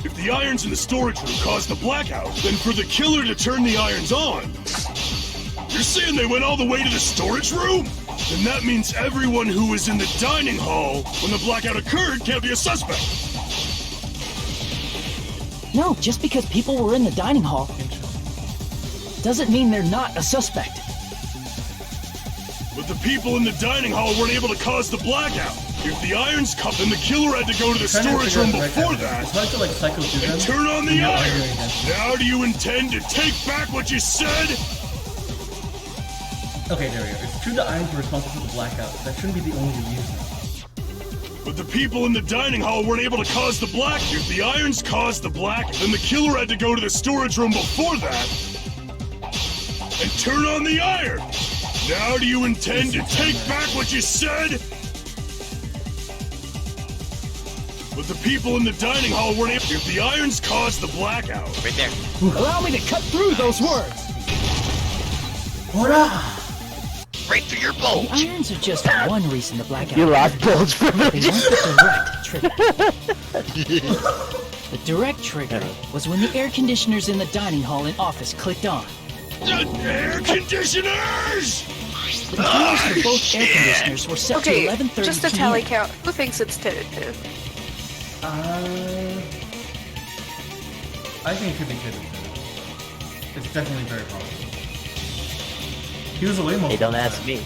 If the irons in the storage room caused the blackout, then for the killer to turn the irons on, you're saying they went all the way to the storage room? Then that means everyone who was in the dining hall when the blackout occurred can't be a suspect. No, just because people were in the dining hall doesn't mean they're not a suspect. But the people in the dining hall weren't able to cause the blackout. If the irons come, then the killer had to go to the storage room before that It's hard to like cycle through them. and turn on the You're iron. arguing against it. Now do you intend to take back what you said? Okay, there we go. It's true the irons were responsible for the blackout. That shouldn't be the only reason. But the people in the dining hall weren't able to cause the black. If the irons caused the black, then the killer had to go to the storage room before that and turn on the iron. Now do you intend to take back what you said? But the people in the dining hall weren't able. If the irons caused the blackout. Right there. Allow me to cut through those words. Right through your The bulge. irons are just one reason the blackout. You lost bulge They privilege. weren't the direct trigger. The direct trigger was when the air conditioners in the dining hall and office clicked on. The air conditioners! The timers for both air conditioners were set to Okay, 11:30 just a p.m. tally count. Who thinks it's Teruteru? I think it could be Teruteru. It's definitely very possible. He was away most Hey, of don't the ask time. me.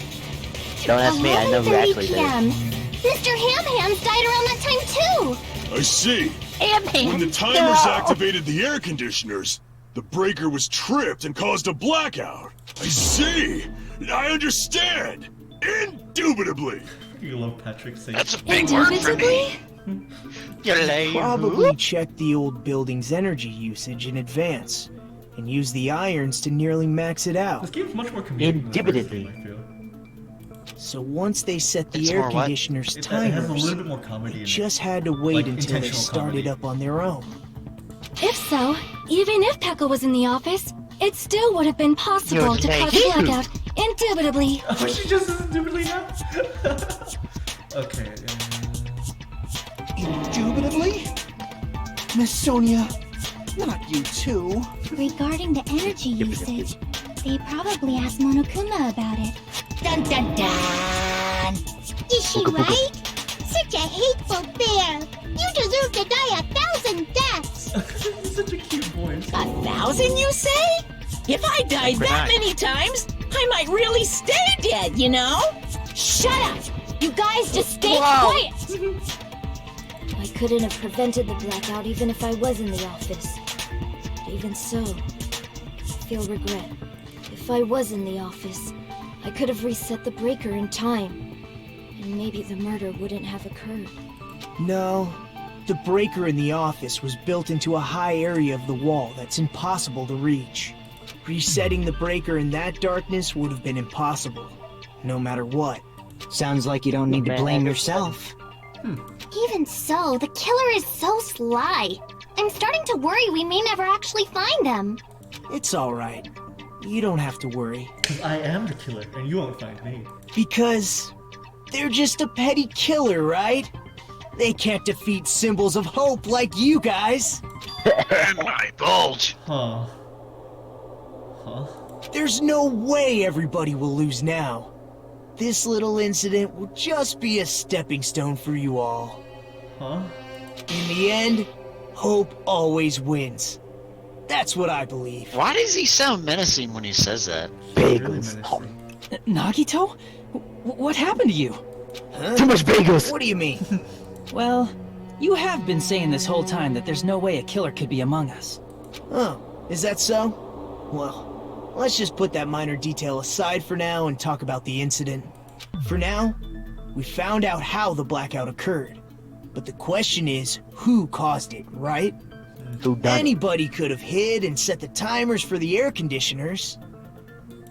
Don't ask me, I know who 11:30 actually did. p.m. Mr. Ham-Hams died around that time too! I see. Ham-Ham! When the timers activated the air conditioners, the breaker was tripped and caused a blackout. I see. I understand. Indubitably. You love Patrick saying That's a big word for me. Probably check the old building's energy usage in advance and use the irons to nearly max it This out. game's much more comedic than the first game, I feel. So once they set the It's air more what? conditioners It has a timers, little bit more comedy they in it. just had to wait Like until they intentional started comedy. up on their own. If so, even if Peko was in the office, it still would have been possible You're to cause a naked. blackout. Indubitably. Oh, she just is indubitably now? Okay. Indubitably? Miss Sonia, not you too. Regarding the energy usage, they probably asked Monokuma about it. Dun dun dun! Is she right? Such a hateful bear! You deserve to die 1,000 deaths! He's such a cute voice. 1,000, you say? If I died that many times, I might really stay dead, you know? Shut up! You guys just stay Wow. quiet! I couldn't have prevented the blackout even if I was in the office. But even so, I feel regret. If I was in the office, I could have reset the breaker in time. And maybe the murder wouldn't have occurred. No, the breaker in the office was built into a high area of the wall that's impossible to reach. Resetting the breaker in that darkness would have been impossible, no matter what. Sounds like you don't need to blame yourself. Even so, the killer is so sly. I'm starting to worry we may never actually find them. It's alright. You don't have to worry. Because I am the killer, and you won't find me. Because they're just a petty killer, right? They can't defeat symbols of hope like you guys. And my bulge. Huh. Huh? There's no way everybody will lose now. This little incident will just be a stepping stone for you all. Huh? In the end, hope always wins. That's what I believe. Why does he sound menacing when he says that? Bagels. Nagito? What happened to you? Huh? Too much bagels! What do you mean? Well, you have been saying this whole time that there's no way a killer could be among us. Oh, is that so? Well, let's just put that minor detail aside for now and talk about the incident. For now, we found out how the blackout occurred. But the question is, who caused it, right? Who done Anybody could have hid and set the timers for the air conditioners.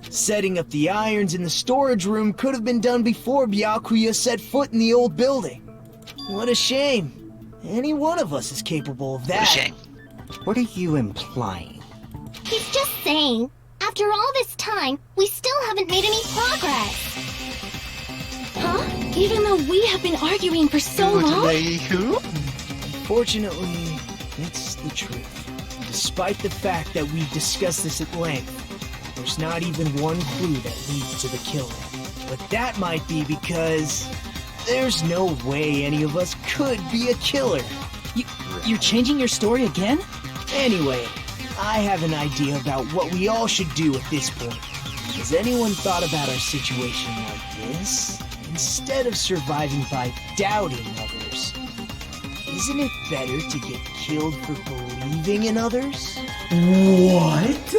Setting up the irons in the storage room could have been done before Byakuya set foot in the old building. What a shame. Any one of us is capable of that. What a shame. What are you implying? He's just saying, after all this time, we still haven't made any progress. Huh? Even though we have been arguing for so long? Fortunately, it's the truth. Despite the fact that we've discussed this at length, there's not even one clue that leads to the killer. But that might be because there's no way any of us could be a killer. You're changing your story again? Anyway, I have an idea about what we all should do at this point. Has anyone thought about our situation like this? Instead of surviving by doubting others, isn't it better to get killed for believing in others? What?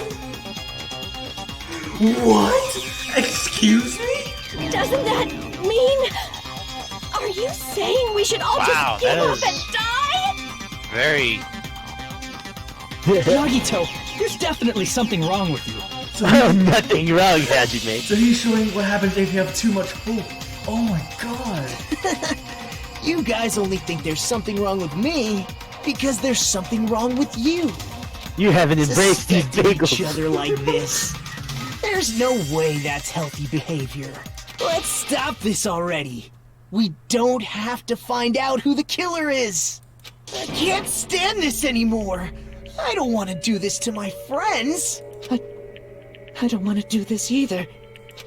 What? Excuse me? Doesn't that mean... Are you saying we should all just give up and die? Very... Nagito, there's definitely something wrong with you. Nothing wrong, Hajime. So he's showing what happens if you have too much hope. Oh my god. You guys only think there's something wrong with me because there's something wrong with you. You haven't embraced these Suspecting bagels. each other like this. There's no way that's healthy behavior. Let's stop this already. We don't have to find out who the killer is. I can't stand this anymore. I don't want to do this to my friends. I don't want to do this either.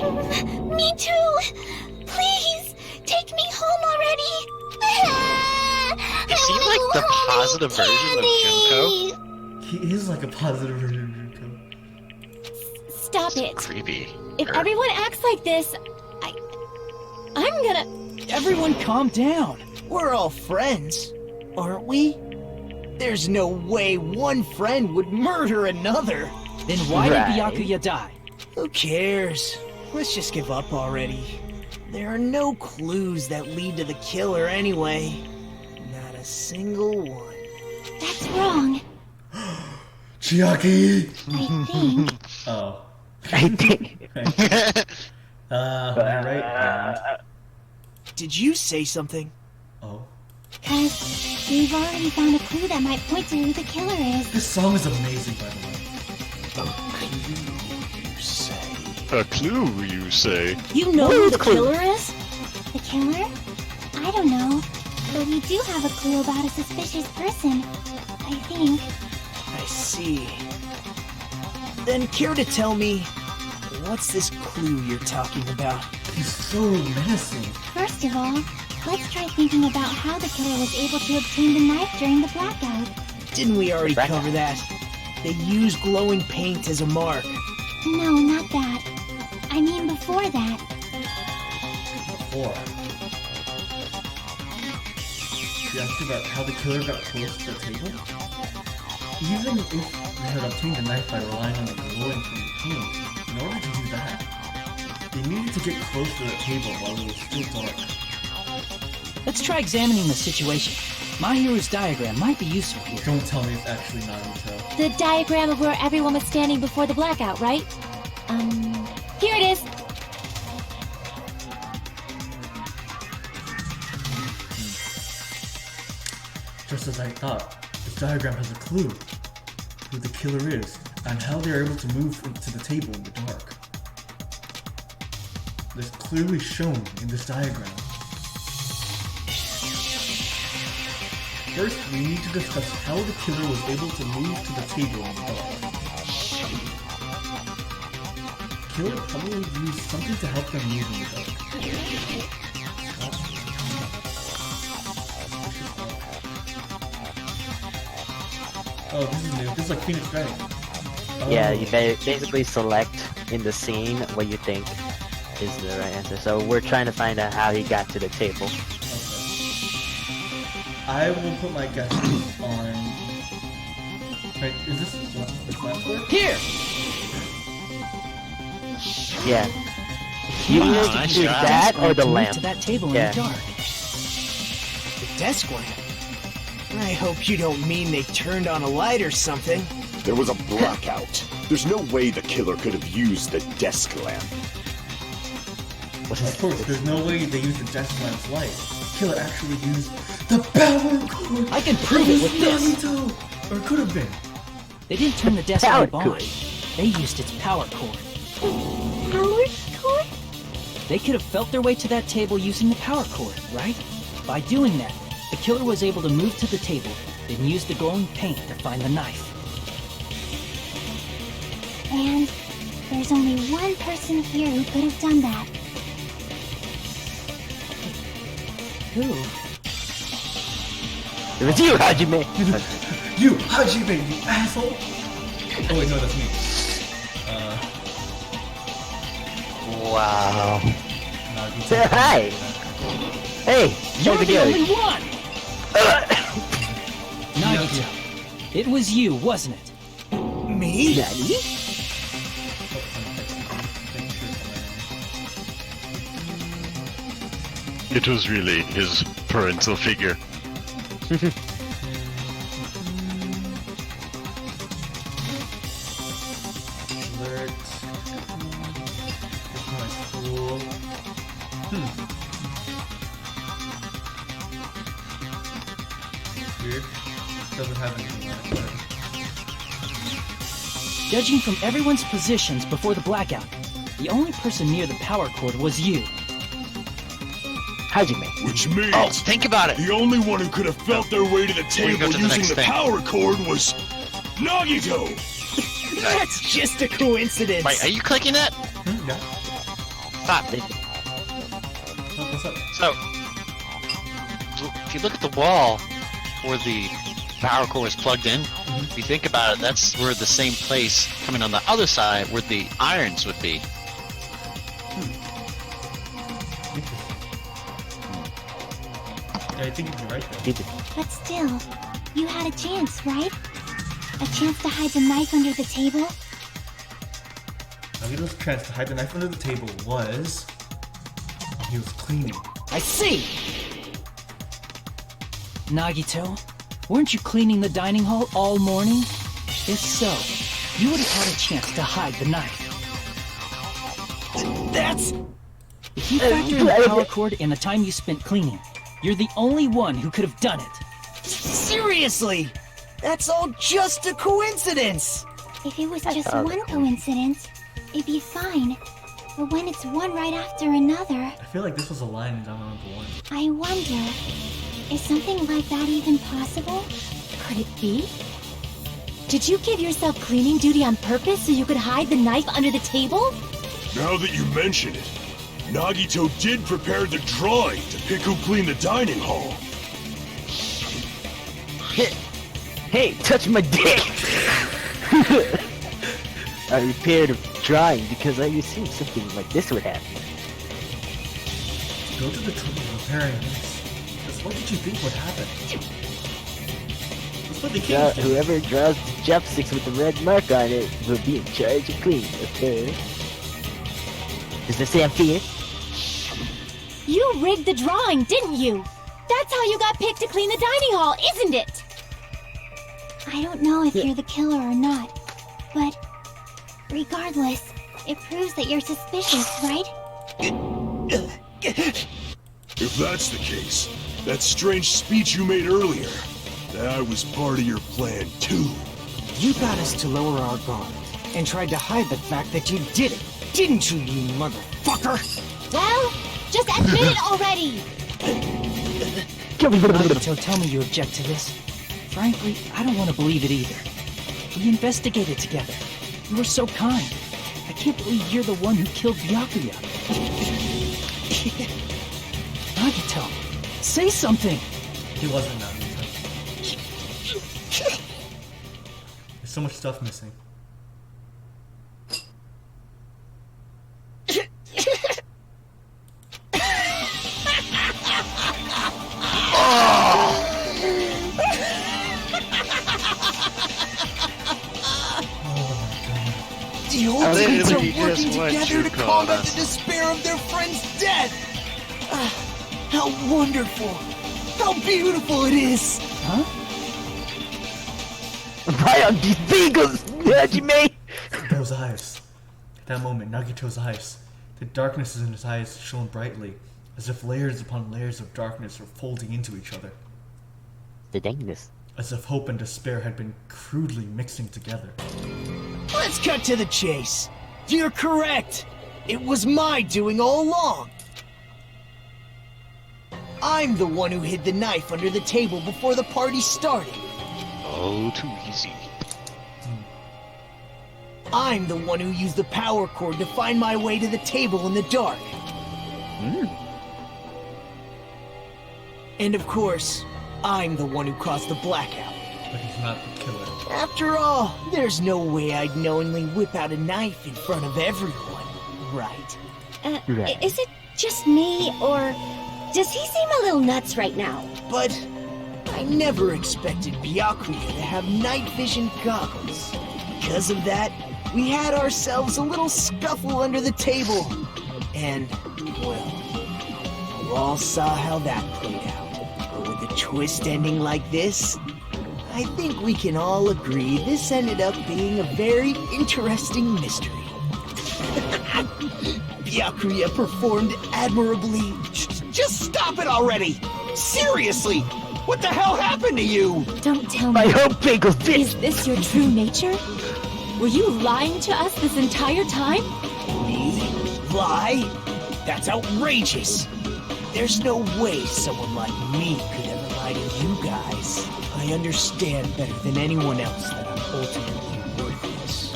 Me too! Please, take me home already! Is he like the positive version of Junko? He is like a positive version of Junko. Stop it. Creepy. If everyone acts like this, I'm gonna... Everyone calm down. We're all friends, aren't we? There's no way one friend would murder another. Then why did Byakuya die? Who cares? Let's just give up already. There are no clues that lead to the killer anyway. Not a single one. That's wrong. Chiaki! I think. Oh. I think. Right. Did you say something? Oh. Because we've already found a clue that might point to who the killer is. This song is amazing, by the way. A clue, you say? You know who the killer is? The killer? I don't know. But we do have a clue about a suspicious person. I think. I see. Then care to tell me, what's this clue you're talking about? He's so menacing. First of all, let's try thinking about how the killer was able to obtain the knife during the blackout. Didn't we already cover that? They use glowing paint as a mark. No, not that. I mean before that. Before. You asked about how the killer got close to the table? Even if they had obtained the knife by relying on the glowing from the paint, in order to do that, they needed to get close to the table while it was still dark. Let's try examining the situation. Mahiru's diagram might be useful here. Don't tell me it's actually Nagito. The diagram of where everyone was standing before the blackout, right? Here it is. Just as I thought, this diagram has a clue who the killer is and how they are able to move to the table in the dark. This is clearly shown in this diagram. First, we need to discuss how the killer was able to move to the table in the dark. The killer probably used something to help them move in the dark. Oh, this is new. This is like Phoenix Wright. Oh. Yeah, you basically select in the scene what you think is the right answer. So we're trying to find out how he got to the table. Okay. I will put my guess on... Wait, is this the last word? Here! Yeah. You either do that or the lamp. To that table in the dark. The desk lamp? I hope you don't mean they turned on a light or something. There was a blackout. There's no way the killer could have used the desk lamp. Of course, there's no way they used the desk lamp's light. The killer actually used the power cord! I can prove it with this! Nagito! Or it could have been. They didn't turn the desk lamp on. They used its power cord. Power cord? They could have felt their way to that table using the power cord, right? By doing that, the killer was able to move to the table, then use the glowing paint to find the knife. And there's only one person here who could have done that. Who? It was you, Hajime! You, Hajime, you asshole! Oh wait, no, that's me. Wow. Say hi! Hey! You're the the only one! Nagito, it was you, wasn't it? Me? Daddy? It was really his parental figure. Alert. My school. Weird. Doesn't have anything like that. Judging from everyone's positions before the blackout, the only person near the power cord was you. Hajime. Which means... Oh, think about it! The only one who could have felt their way to the table using the power cord was... Nagito! That's just a coincidence! Wait, are you clicking it? Yeah. Stop. What's up? So, if you look at the wall where the power cord was plugged in, if you think about it, that's where the same place coming on the other side where the irons would be. Yeah, I think you're right there. But still, you had a chance, right? A chance to hide the knife under the table? Nagito's chance to hide the knife under the table was... he was cleaning. I see! Nagito, weren't you cleaning the dining hall all morning? If so, you would have had a chance to hide the knife. That's... If you factor in the power cord and the time you spent cleaning, you're the only one who could have done it. Seriously! That's all just a coincidence! If it was just one coincidence, it'd be fine. But when it's one right after another... I feel like this was a line in Danganronpa 1. I wonder, is something like that even possible? Could it be? Did you give yourself cleaning duty on purpose so you could hide the knife under the table? Now that you mention it, Nagito did prepare the drawing to pick who cleaned the dining hall. Hey, touch my dick! I repaired a drawing because I assumed something like this would happen. Go to the trouble of repairing this. Just what did you think would happen? That's what the king did. Whoever draws the chopsticks with the red mark on it will be in charge of cleaning, okay? Does this sound fair? You rigged the drawing, didn't you? That's how you got picked to clean the dining hall, isn't it? I don't know if you're the killer or not, but regardless, it proves that you're suspicious, right? If that's the case, that strange speech you made earlier, that was part of your plan too. You got us to lower our guard, and tried to hide the fact that you did it, didn't you, you motherfucker? Well, just admit it already! Nagito, tell me you object to this. Frankly, I don't want to believe it either. We investigated together. You were so kind. I can't believe you're the one who killed Byakuya. Nagito, say something! He wasn't Nagito. so much stuff missing. The ultimates are really just working what together you to call combat us. the despair of their friend's death! How wonderful! How beautiful it is! Huh? Right on these bagels, Hajime! Those eyes. At that moment, Nagito's eyes. The darkness in his eyes shone brightly, as if layers upon layers of darkness were folding into each other. The dangness. As if hope and despair had been crudely mixing together. Let's cut to the chase. You're correct. It was my doing all along. I'm the one who hid the knife under the table before the party started. Oh, too easy. I'm the one who used the power cord to find my way to the table in the dark. And of course, I'm the one who caused the blackout. But he's not the killer. After all, there's no way I'd knowingly whip out a knife in front of everyone, right? Right. Is it just me, or does he seem a little nuts right now? But I never expected Byakuya to have night vision goggles. Because of that, we had ourselves a little scuffle under the table. And, well, you all saw how that played out. But with a twist ending like this, I think we can all agree this ended up being a very interesting mystery. Byakuya performed admirably. Just stop it already! Seriously! What the hell happened to you? Don't tell My me. whole bagel fit! Is this your true nature? Were you lying to us this entire time? Me? Lie? That's outrageous! There's no way someone like me could ever lie to you guys. I understand better than anyone else that I'm ultimately worthless.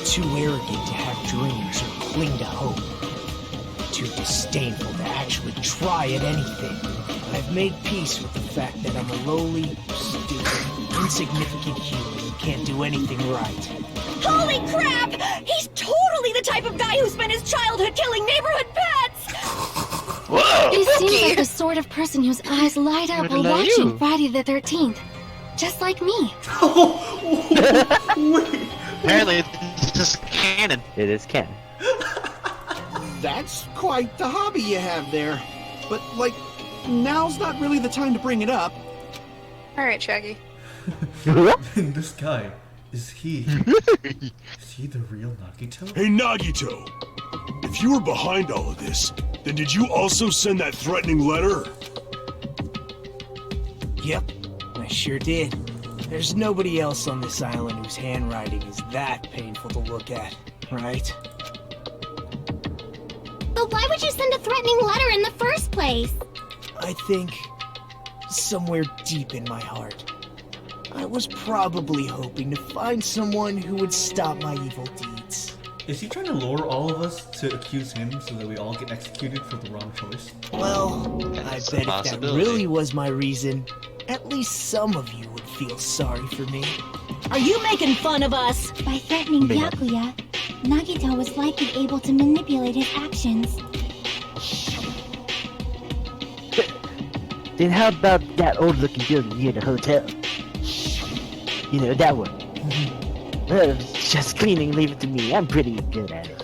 Too arrogant to have dreams or cling to hope. Too disdainful to actually try at anything. I've made peace with the fact that I'm a lowly, stupid, insignificant human who can't do anything right. Holy crap! He's totally the type of guy who spent his childhood killing neighborhood pets! Whoa! He seems Ibuki. like the sort of person whose eyes light up while What about watching you? Friday the 13th. Just like me. Wait. Apparently, this is canon. It is canon. That's quite the hobby you have there. But, like, now's not really the time to bring it up. Alright, Chiaki. And this guy, is he the real Nagito? Hey, Nagito! If you were behind all of this, then did you also send that threatening letter? Yep, I sure did. There's nobody else on this island whose handwriting is that painful to look at, right? But why would you send a threatening letter in the first place? I think, somewhere deep in my heart, I was probably hoping to find someone who would stop my evil deeds. Is he trying to lure all of us to accuse him so that we all get executed for the wrong choice? Well, I That's a bet if that possibility. really was my reason, at least some of you would feel sorry for me. Are you making fun of us? By threatening Byakuya, Nagito was likely able to manipulate his actions. Then how about that old-looking building near the hotel? You know, that one. Just cleaning and leave it to me. I'm pretty good at it.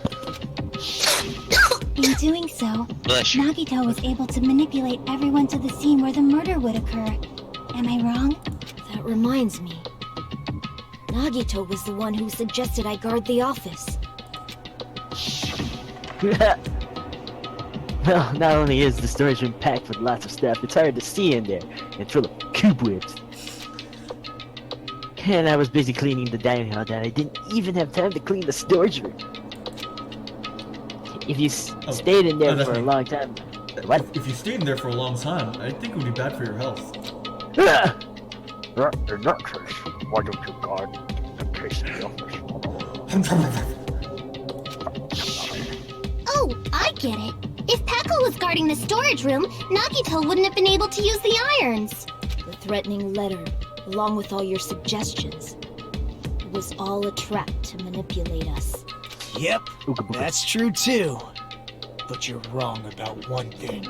In doing so, Bless you. Nagito was able to manipulate everyone to the scene where the murder would occur. Am I wrong? That reminds me. Nagito was the one who suggested I guard the office. Well, not only is the storage room packed with lots of stuff, it's hard to see in there, and full of cobwebs. And I was busy cleaning the dining hall that I didn't even have time to clean the storage room. If you stayed in there for a long time... What? If you stayed in there for a long time, I think it would be bad for your health. In that case, why don't you guard the case in the office? Oh, I get it. If Peko was guarding the storage room, Nagito wouldn't have been able to use the irons. The threatening letter, along with all your suggestions. was all a trap to manipulate us. Yep, that's true too. But you're wrong about one thing.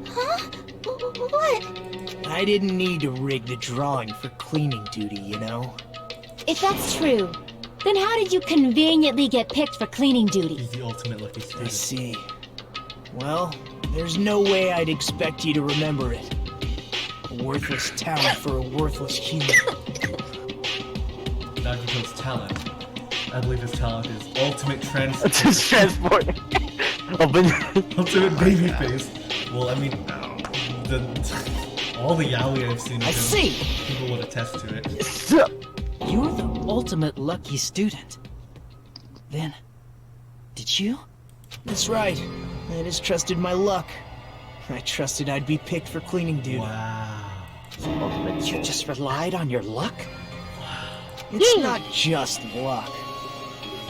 Huh? What? I didn't need to rig the drawing for cleaning duty, you know? If that's true, then how did you conveniently get picked for cleaning duty? He's the ultimate lucky I student. see. Well, there's no way I'd expect you to remember it. A worthless talent for a worthless human. Nagito's talent. I believe his talent is ultimate transport. Ultimate baby face. Well, I mean, all the yaoi I've seen of him, people would attest to it. You're the ultimate lucky student. Then, did you? That's right. I just trusted my luck. I trusted I'd be picked for cleaning duty. Wow. You just relied on your luck? It's not just luck.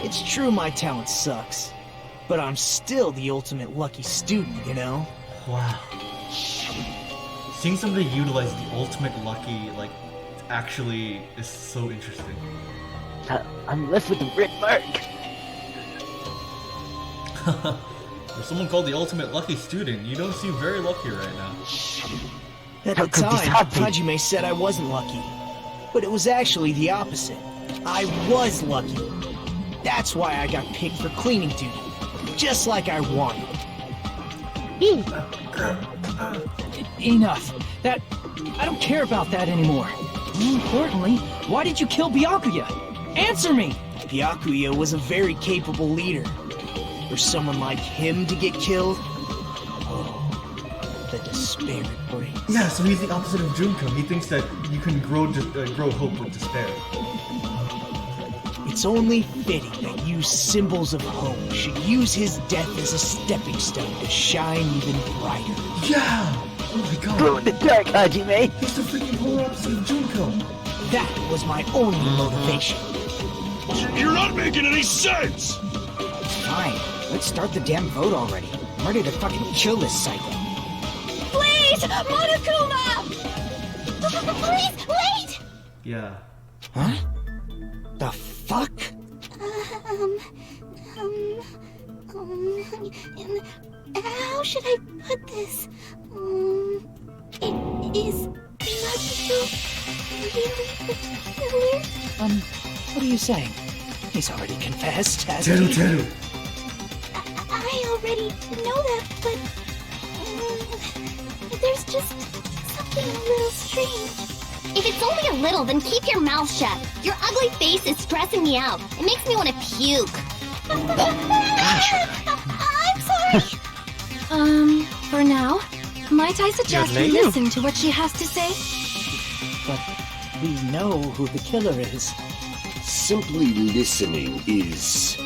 It's true my talent sucks, but I'm still the ultimate lucky student, you know? Wow. Seeing somebody utilize the ultimate lucky, like, actually is so interesting. I'm left with the red mark. For someone called the ultimate lucky student, you don't seem very lucky right now. At the time, Hajime said I wasn't lucky. But it was actually the opposite. I was lucky. That's why I got picked for cleaning duty. Just like I wanted. Enough. I don't care about that anymore. More importantly, why did you kill Byakuya? Answer me! Byakuya was a very capable leader. For someone like him to get killed? Oh, the despair it brings. Yeah, so he's the opposite of Junko. He thinks that you can grow hope with despair. It's only fitting that you symbols of hope should use his death as a stepping stone to shine even brighter. Yeah! Oh my god! Glow in the dark, Hajime! He's the freaking polar opposite of Junko! That was my only motivation. You're not making any sense! Fine, let's start the damn vote already. I'm ready to fucking kill this psycho. Please! Monokuma! Please, wait! Yeah. Huh? The fuck? How should I put this? It is Nagito really the killer? What are you saying? He's already confessed, hasn't he? Teruteru! I already know that, but there's just something a little strange. If it's only a little, then keep your mouth shut. Your ugly face is stressing me out. It makes me want to puke. I'm sorry. For now, might I suggest we listen to what she has to say? But we know who the killer is. Simply listening is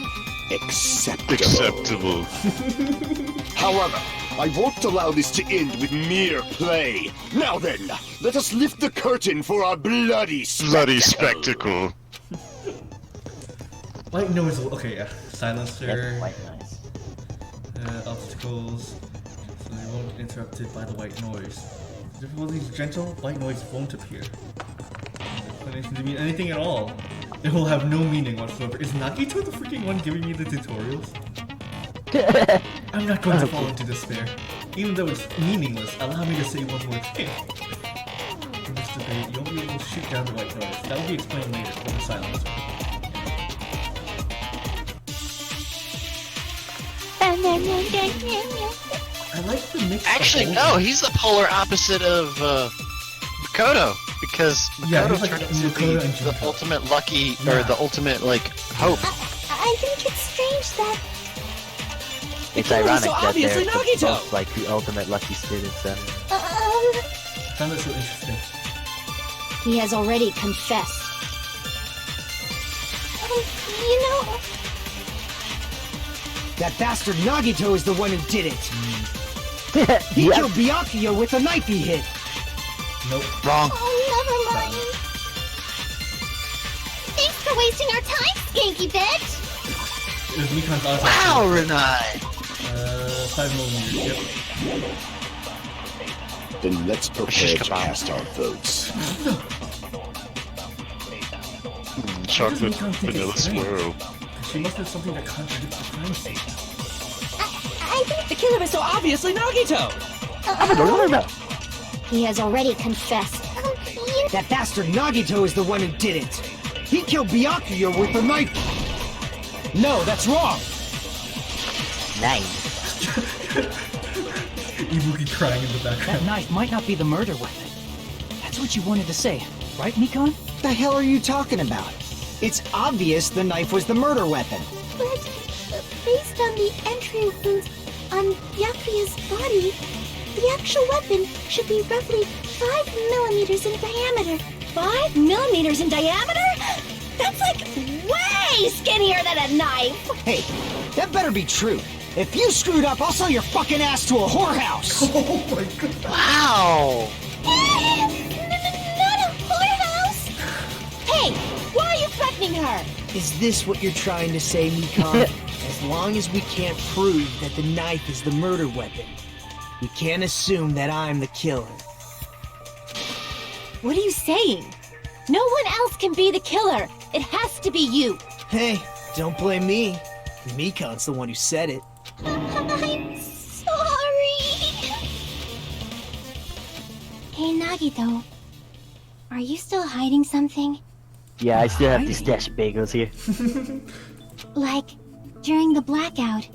acceptable. However, I won't allow this to end with mere play. Now then, let us lift the curtain for our bloody spectacle. White noise. Okay, yeah. Silencer. Yep, white noise. Obstacles. So they won't be interrupted by the white noise. If difficulty is gentle, white noise won't appear. Explanation to mean anything at all. It will have no meaning whatsoever. Is Nagito the freaking one giving me the tutorials? I'm not going to fall into despair. Even though it's meaningless, allow me to say one more thing. In this debate, you won't be able to shoot down the white noise. That will be explained later from the silencer. I like the mix. Actually, no, he's the polar opposite of Makoto, because Makoto turned into the ultimate lucky, or the ultimate, like, hope. I think it's strange that... It's ironic so that obviously they're Nagito! both, like, the ultimate lucky students. I found that so interesting. He has already confessed. You know... That bastard Nagito is the one who did it. He killed Byakuya with a knife he hit. Nope. Wrong. Oh, never mind. Thanks for wasting our time, skanky bitch! It was Mikan's awesome. Wow, Renai! 5mm, yep. Then let's prepare to cast our votes. chocolate vanilla swirl. She must have something that contradicts the crime scene. I think the killer is so obviously Nagito! He has already confessed. That bastard Nagito is the one who did it! He killed Byakuya with the knife! No, that's wrong! Nice. Ibuki crying in the background. That knife might not be the murder weapon. That's what you wanted to say, right, Mikan? The hell are you talking about? It's obvious the knife was the murder weapon. But based on the entry wounds on Byakuya's body, the actual weapon should be roughly 5 millimeters in diameter. 5 millimeters in diameter? That's like way skinnier than a knife! Hey, that better be true. If you screwed up, I'll sell your fucking ass to a whorehouse! Oh my god. Wow! Not a whorehouse! Hey, why are you threatening her? Is this what you're trying to say, Mikan? As long as we can't prove that the knife is the murder weapon, we can't assume that I'm the killer. What are you saying? No one else can be the killer. It has to be you. Hey, don't blame me. Mikan's the one who said it. I'm sorry. Hey, Nagito. Are you still hiding something? Yeah, I still have to stash bagels here. Like, during the blackout,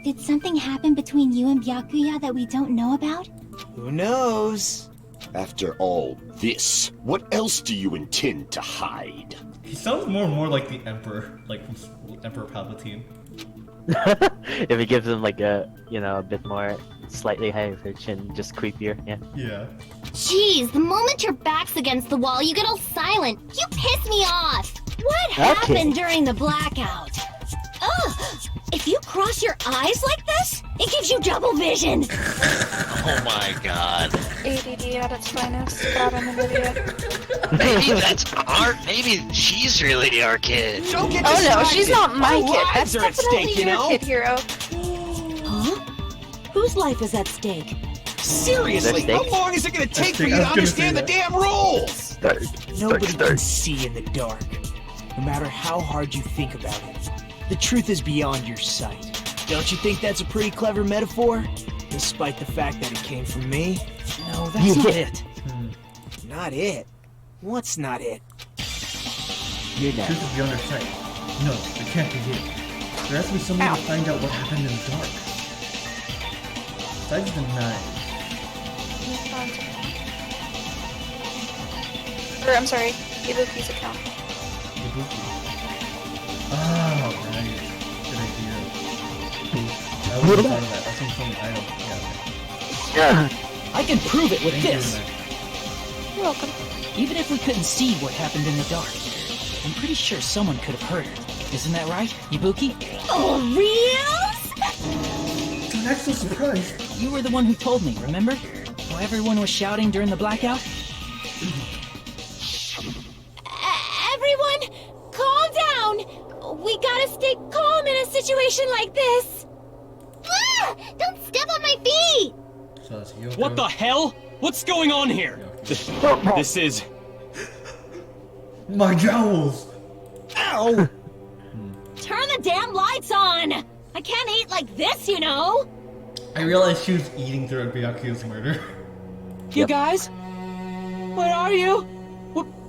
did something happen between you and Byakuya that we don't know about? Who knows? After all this, what else do you intend to hide? He sounds more and more like the Emperor, like Emperor Palpatine. If it gives him like a, you know, a bit more slightly higher pitch and just creepier, yeah. Yeah. Jeez, the moment your back's against the wall, you get all silent. You piss me off. What happened during the blackout? Ugh! If you cross your eyes like this, it gives you double vision. Oh my god. ADD at its finest, but I'm an idiot. Maybe that's art. Maybe she's really our kid. Don't get Oh no, she's not my Our kid. That's lives are at definitely stake, you your know? kid, Hero. Huh? Whose life is at stake? Seriously, how long is it gonna take for you to understand the damn rules? Nobody can see in the dark, no matter how hard you think about it. The truth is beyond your sight. Don't you think that's a pretty clever metaphor? Despite the fact that it came from me? No, that's not it. Not it? What's not it? You're The truth is beyond our sight. No, it can't be it. There has to be some way to find out what happened in the dark. Besides the knife. Or, I'm sorry, Ibuki's account. Ibuki. Oh, right. Good idea. I wasn't thought of that. That's some funny item. Yeah. I can prove it with Thank you, this. Renai. You're welcome. Even if we couldn't see what happened in the dark, I'm pretty sure someone could have heard it. Isn't that right, Ibuki? Oh, reals? I'm actually surprised. You were the one who told me, remember? How everyone was shouting during the blackout? Everyone, calm down. We gotta stay calm in a situation like this. Ah! Don't step on my feet! So that's Hiyoko. What the hell? What's going on here? This is... My jowls! Ow! Turn the damn lights on. I can't eat like this, you know. I realized she was eating during Byakuya's murder. You guys? Where are you?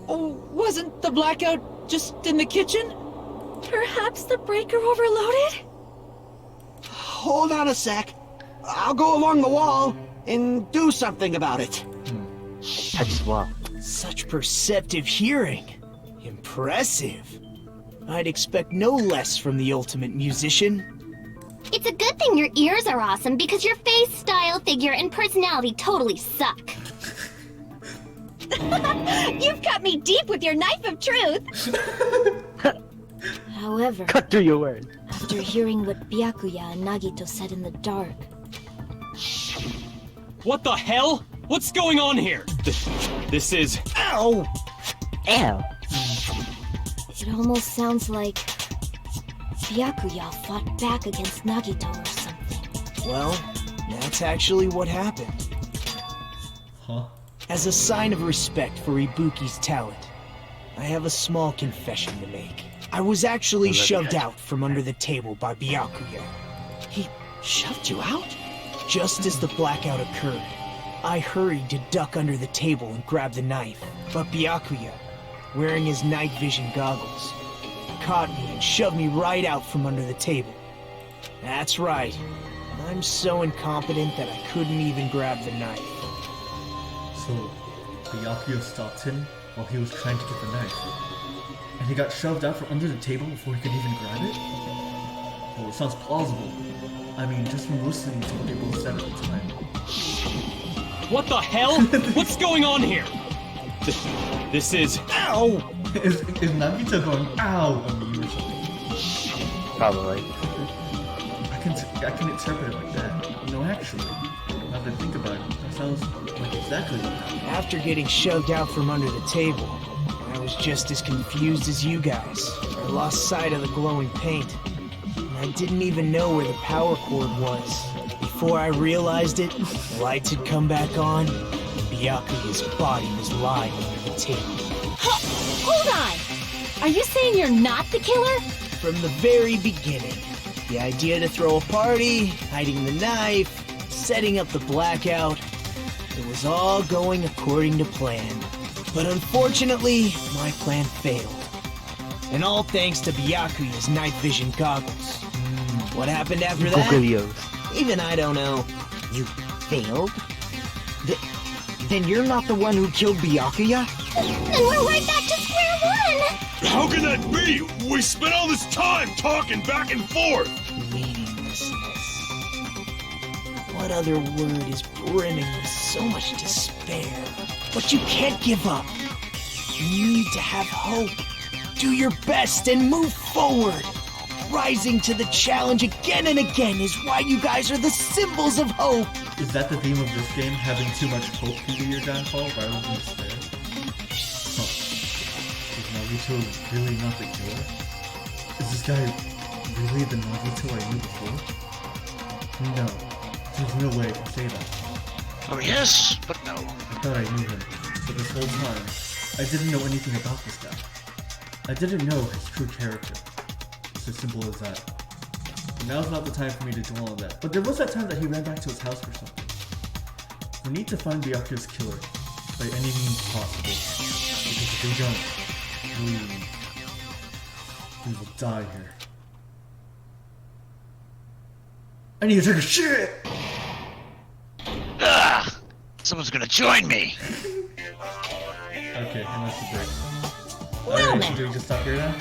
Wasn't the blackout just in the kitchen? Perhaps the breaker overloaded? Hold on a sec. I'll go along the wall and do something about it. Touch the wall. Such perceptive hearing. Impressive. I'd expect no less from the ultimate musician. It's a good thing your ears are awesome because your face, style, figure, and personality totally suck. You've cut me deep with your knife of truth. However, Cut through your words. after hearing what Byakuya and Nagito said in the dark, What the hell? What's going on here? This is... Ow! Ow. it almost sounds like Byakuya fought back against Nagito or something. Well, that's actually what happened. Huh? As a sign of respect for Ibuki's talent, I have a small confession to make. I was actually shoved out from under the table by Byakuya. He shoved you out? Just as the blackout occurred, I hurried to duck under the table and grab the knife. But Byakuya, wearing his night vision goggles, caught me and shoved me right out from under the table. That's right. I'm so incompetent that I couldn't even grab the knife. So, Byakuya stopped him while he was trying to get the knife. And he got shoved out from under the table before he could even grab it? Well, it sounds plausible. I mean, just from listening to what they both said at the time. What the hell? What's going on here? This is... Ow! Is Nagito going, ow, on me or something? Probably. I can interpret it like that. No, actually, now that I think about it, that sounds like exactly what happened. After getting shoved out from under the table, I was just as confused as you guys. I lost sight of the glowing paint. And I didn't even know where the power cord was. Before I realized it, the lights had come back on, and Byakuya's body was lying under the table. Hold on! Are you saying you're not the killer? From the very beginning. The idea to throw a party, hiding the knife, setting up the blackout, it was all going according to plan. But unfortunately, my plan failed. And all thanks to Byakuya's night vision goggles. What happened after that? Even I don't know. You failed? Then you're not the one who killed Byakuya? And we're right back to square one! How can that be? We spent all this time talking back and forth! Meaninglessness. What other word is brimming with so much despair? But you can't give up. You need to have hope. Do your best and move forward. Rising to the challenge again and again is why you guys are the symbols of hope. Is that the theme of this game? Having too much hope can be your downfall rather than despair? Huh. Is Nagito really not the killer? Is this guy really the Nagito I knew before? No. There's no way I can say that. Oh yes, but no. I thought I knew him, but this whole time, I didn't know anything about this guy. I didn't know his true character. It's as simple as that. Now's not the time for me to dwell on that. But there was that time that he ran back to his house for something. We need to find Byakuya's killer by any means possible. Because if we don't, we will die here. I need to take a shit! Ah! Someone's gonna join me! Okay, and that's the break. Well, Alright, do we just stop here now?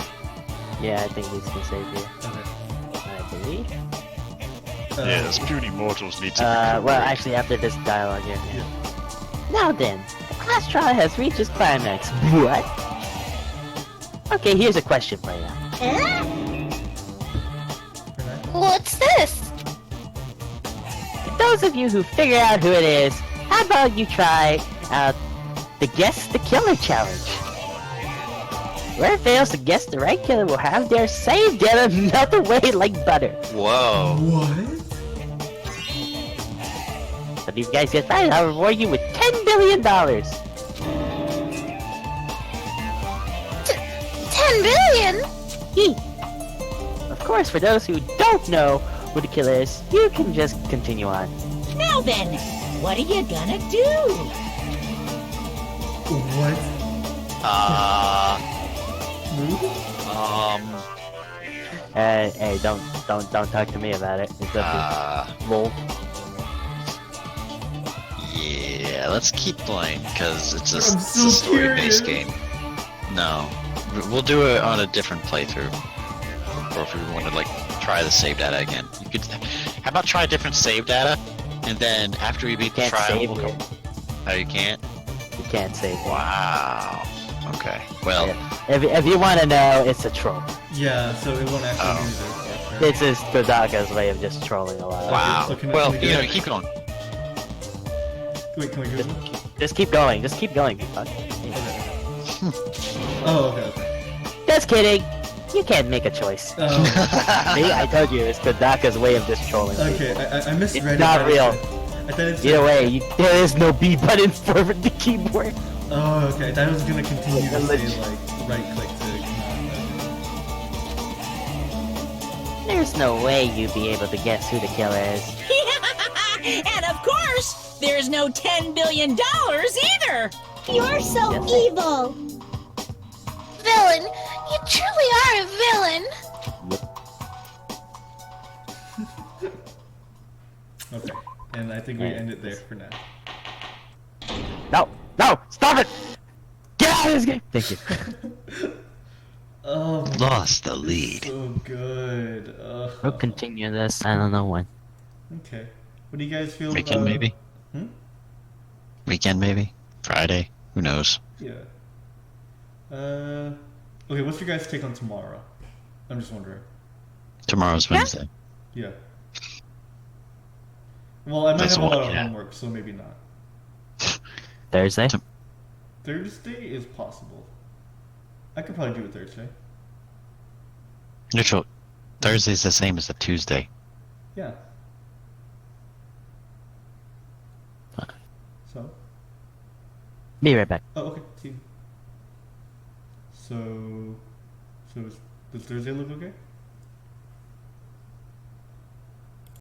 Yeah, I think we can save here. Okay. I believe. Yes, puny mortals need to well, actually, after this dialogue here. Yeah. Now then, the class trial has reached its climax. What? Okay, here's a question for you. What's this? For those of you who figure out who it is, how about you try out the Guess the Killer challenge? Whoever fails to guess the right killer will have their saved data melt away like butter. Whoa. What? So if you guys get right, I'll reward you with $10 billion. 10 billion? Of course, for those who don't know who the killer is, you can just continue on. Now then, what are you gonna do? What? Hey, don't talk to me about it. It's up to Lol. Yeah, let's keep playing, because it's a story-based game. No. We'll do it on a different playthrough. Or if we want to, like, try the save data again. You could... How about try a different save data, and then after we beat the trial, we'll come... Oh, you can't? You can't save it. Wow. Okay. Well... Yeah. If you want to know, it's a troll. Yeah, so it won't actually use it. Right? It's just Kodaka's way of just trolling a lot. Wow. Okay, so well, you know, keep going. Wait, can we do it? Just keep going. Just keep going, you fuck. Oh, okay. Just kidding. You can't make a choice. See, I told you, it's Kodaka's way of just trolling. Okay, I misread it. It's not real. I thought it's Either way, there is no B button for the keyboard. Oh, okay. That was gonna continue to say like right click to. There's no way you'd be able to guess who the killer is. And of course, there's no $10 billion either. You're so evil! Villain! You truly are a villain! Okay, and I think we end it there for now. No! No! Stop it! Get out of this game! Thank you. Oh, Lost the lead. so good. We'll continue this. I don't know when. Okay. What do you guys feel Weekend about... maybe? Weekend maybe? Friday? Who knows? Yeah. Okay, what's your guys' take on tomorrow? I'm just wondering. Tomorrow's Wednesday. Yeah. Well, I might That's have a lot one, of yeah. homework, so maybe not. Thursday? Thursday is possible. I could probably do it Thursday. Neutral. Thursday's the same as a Tuesday. Yeah. So? Be right back. Oh, okay. See you. So does Thursday look okay?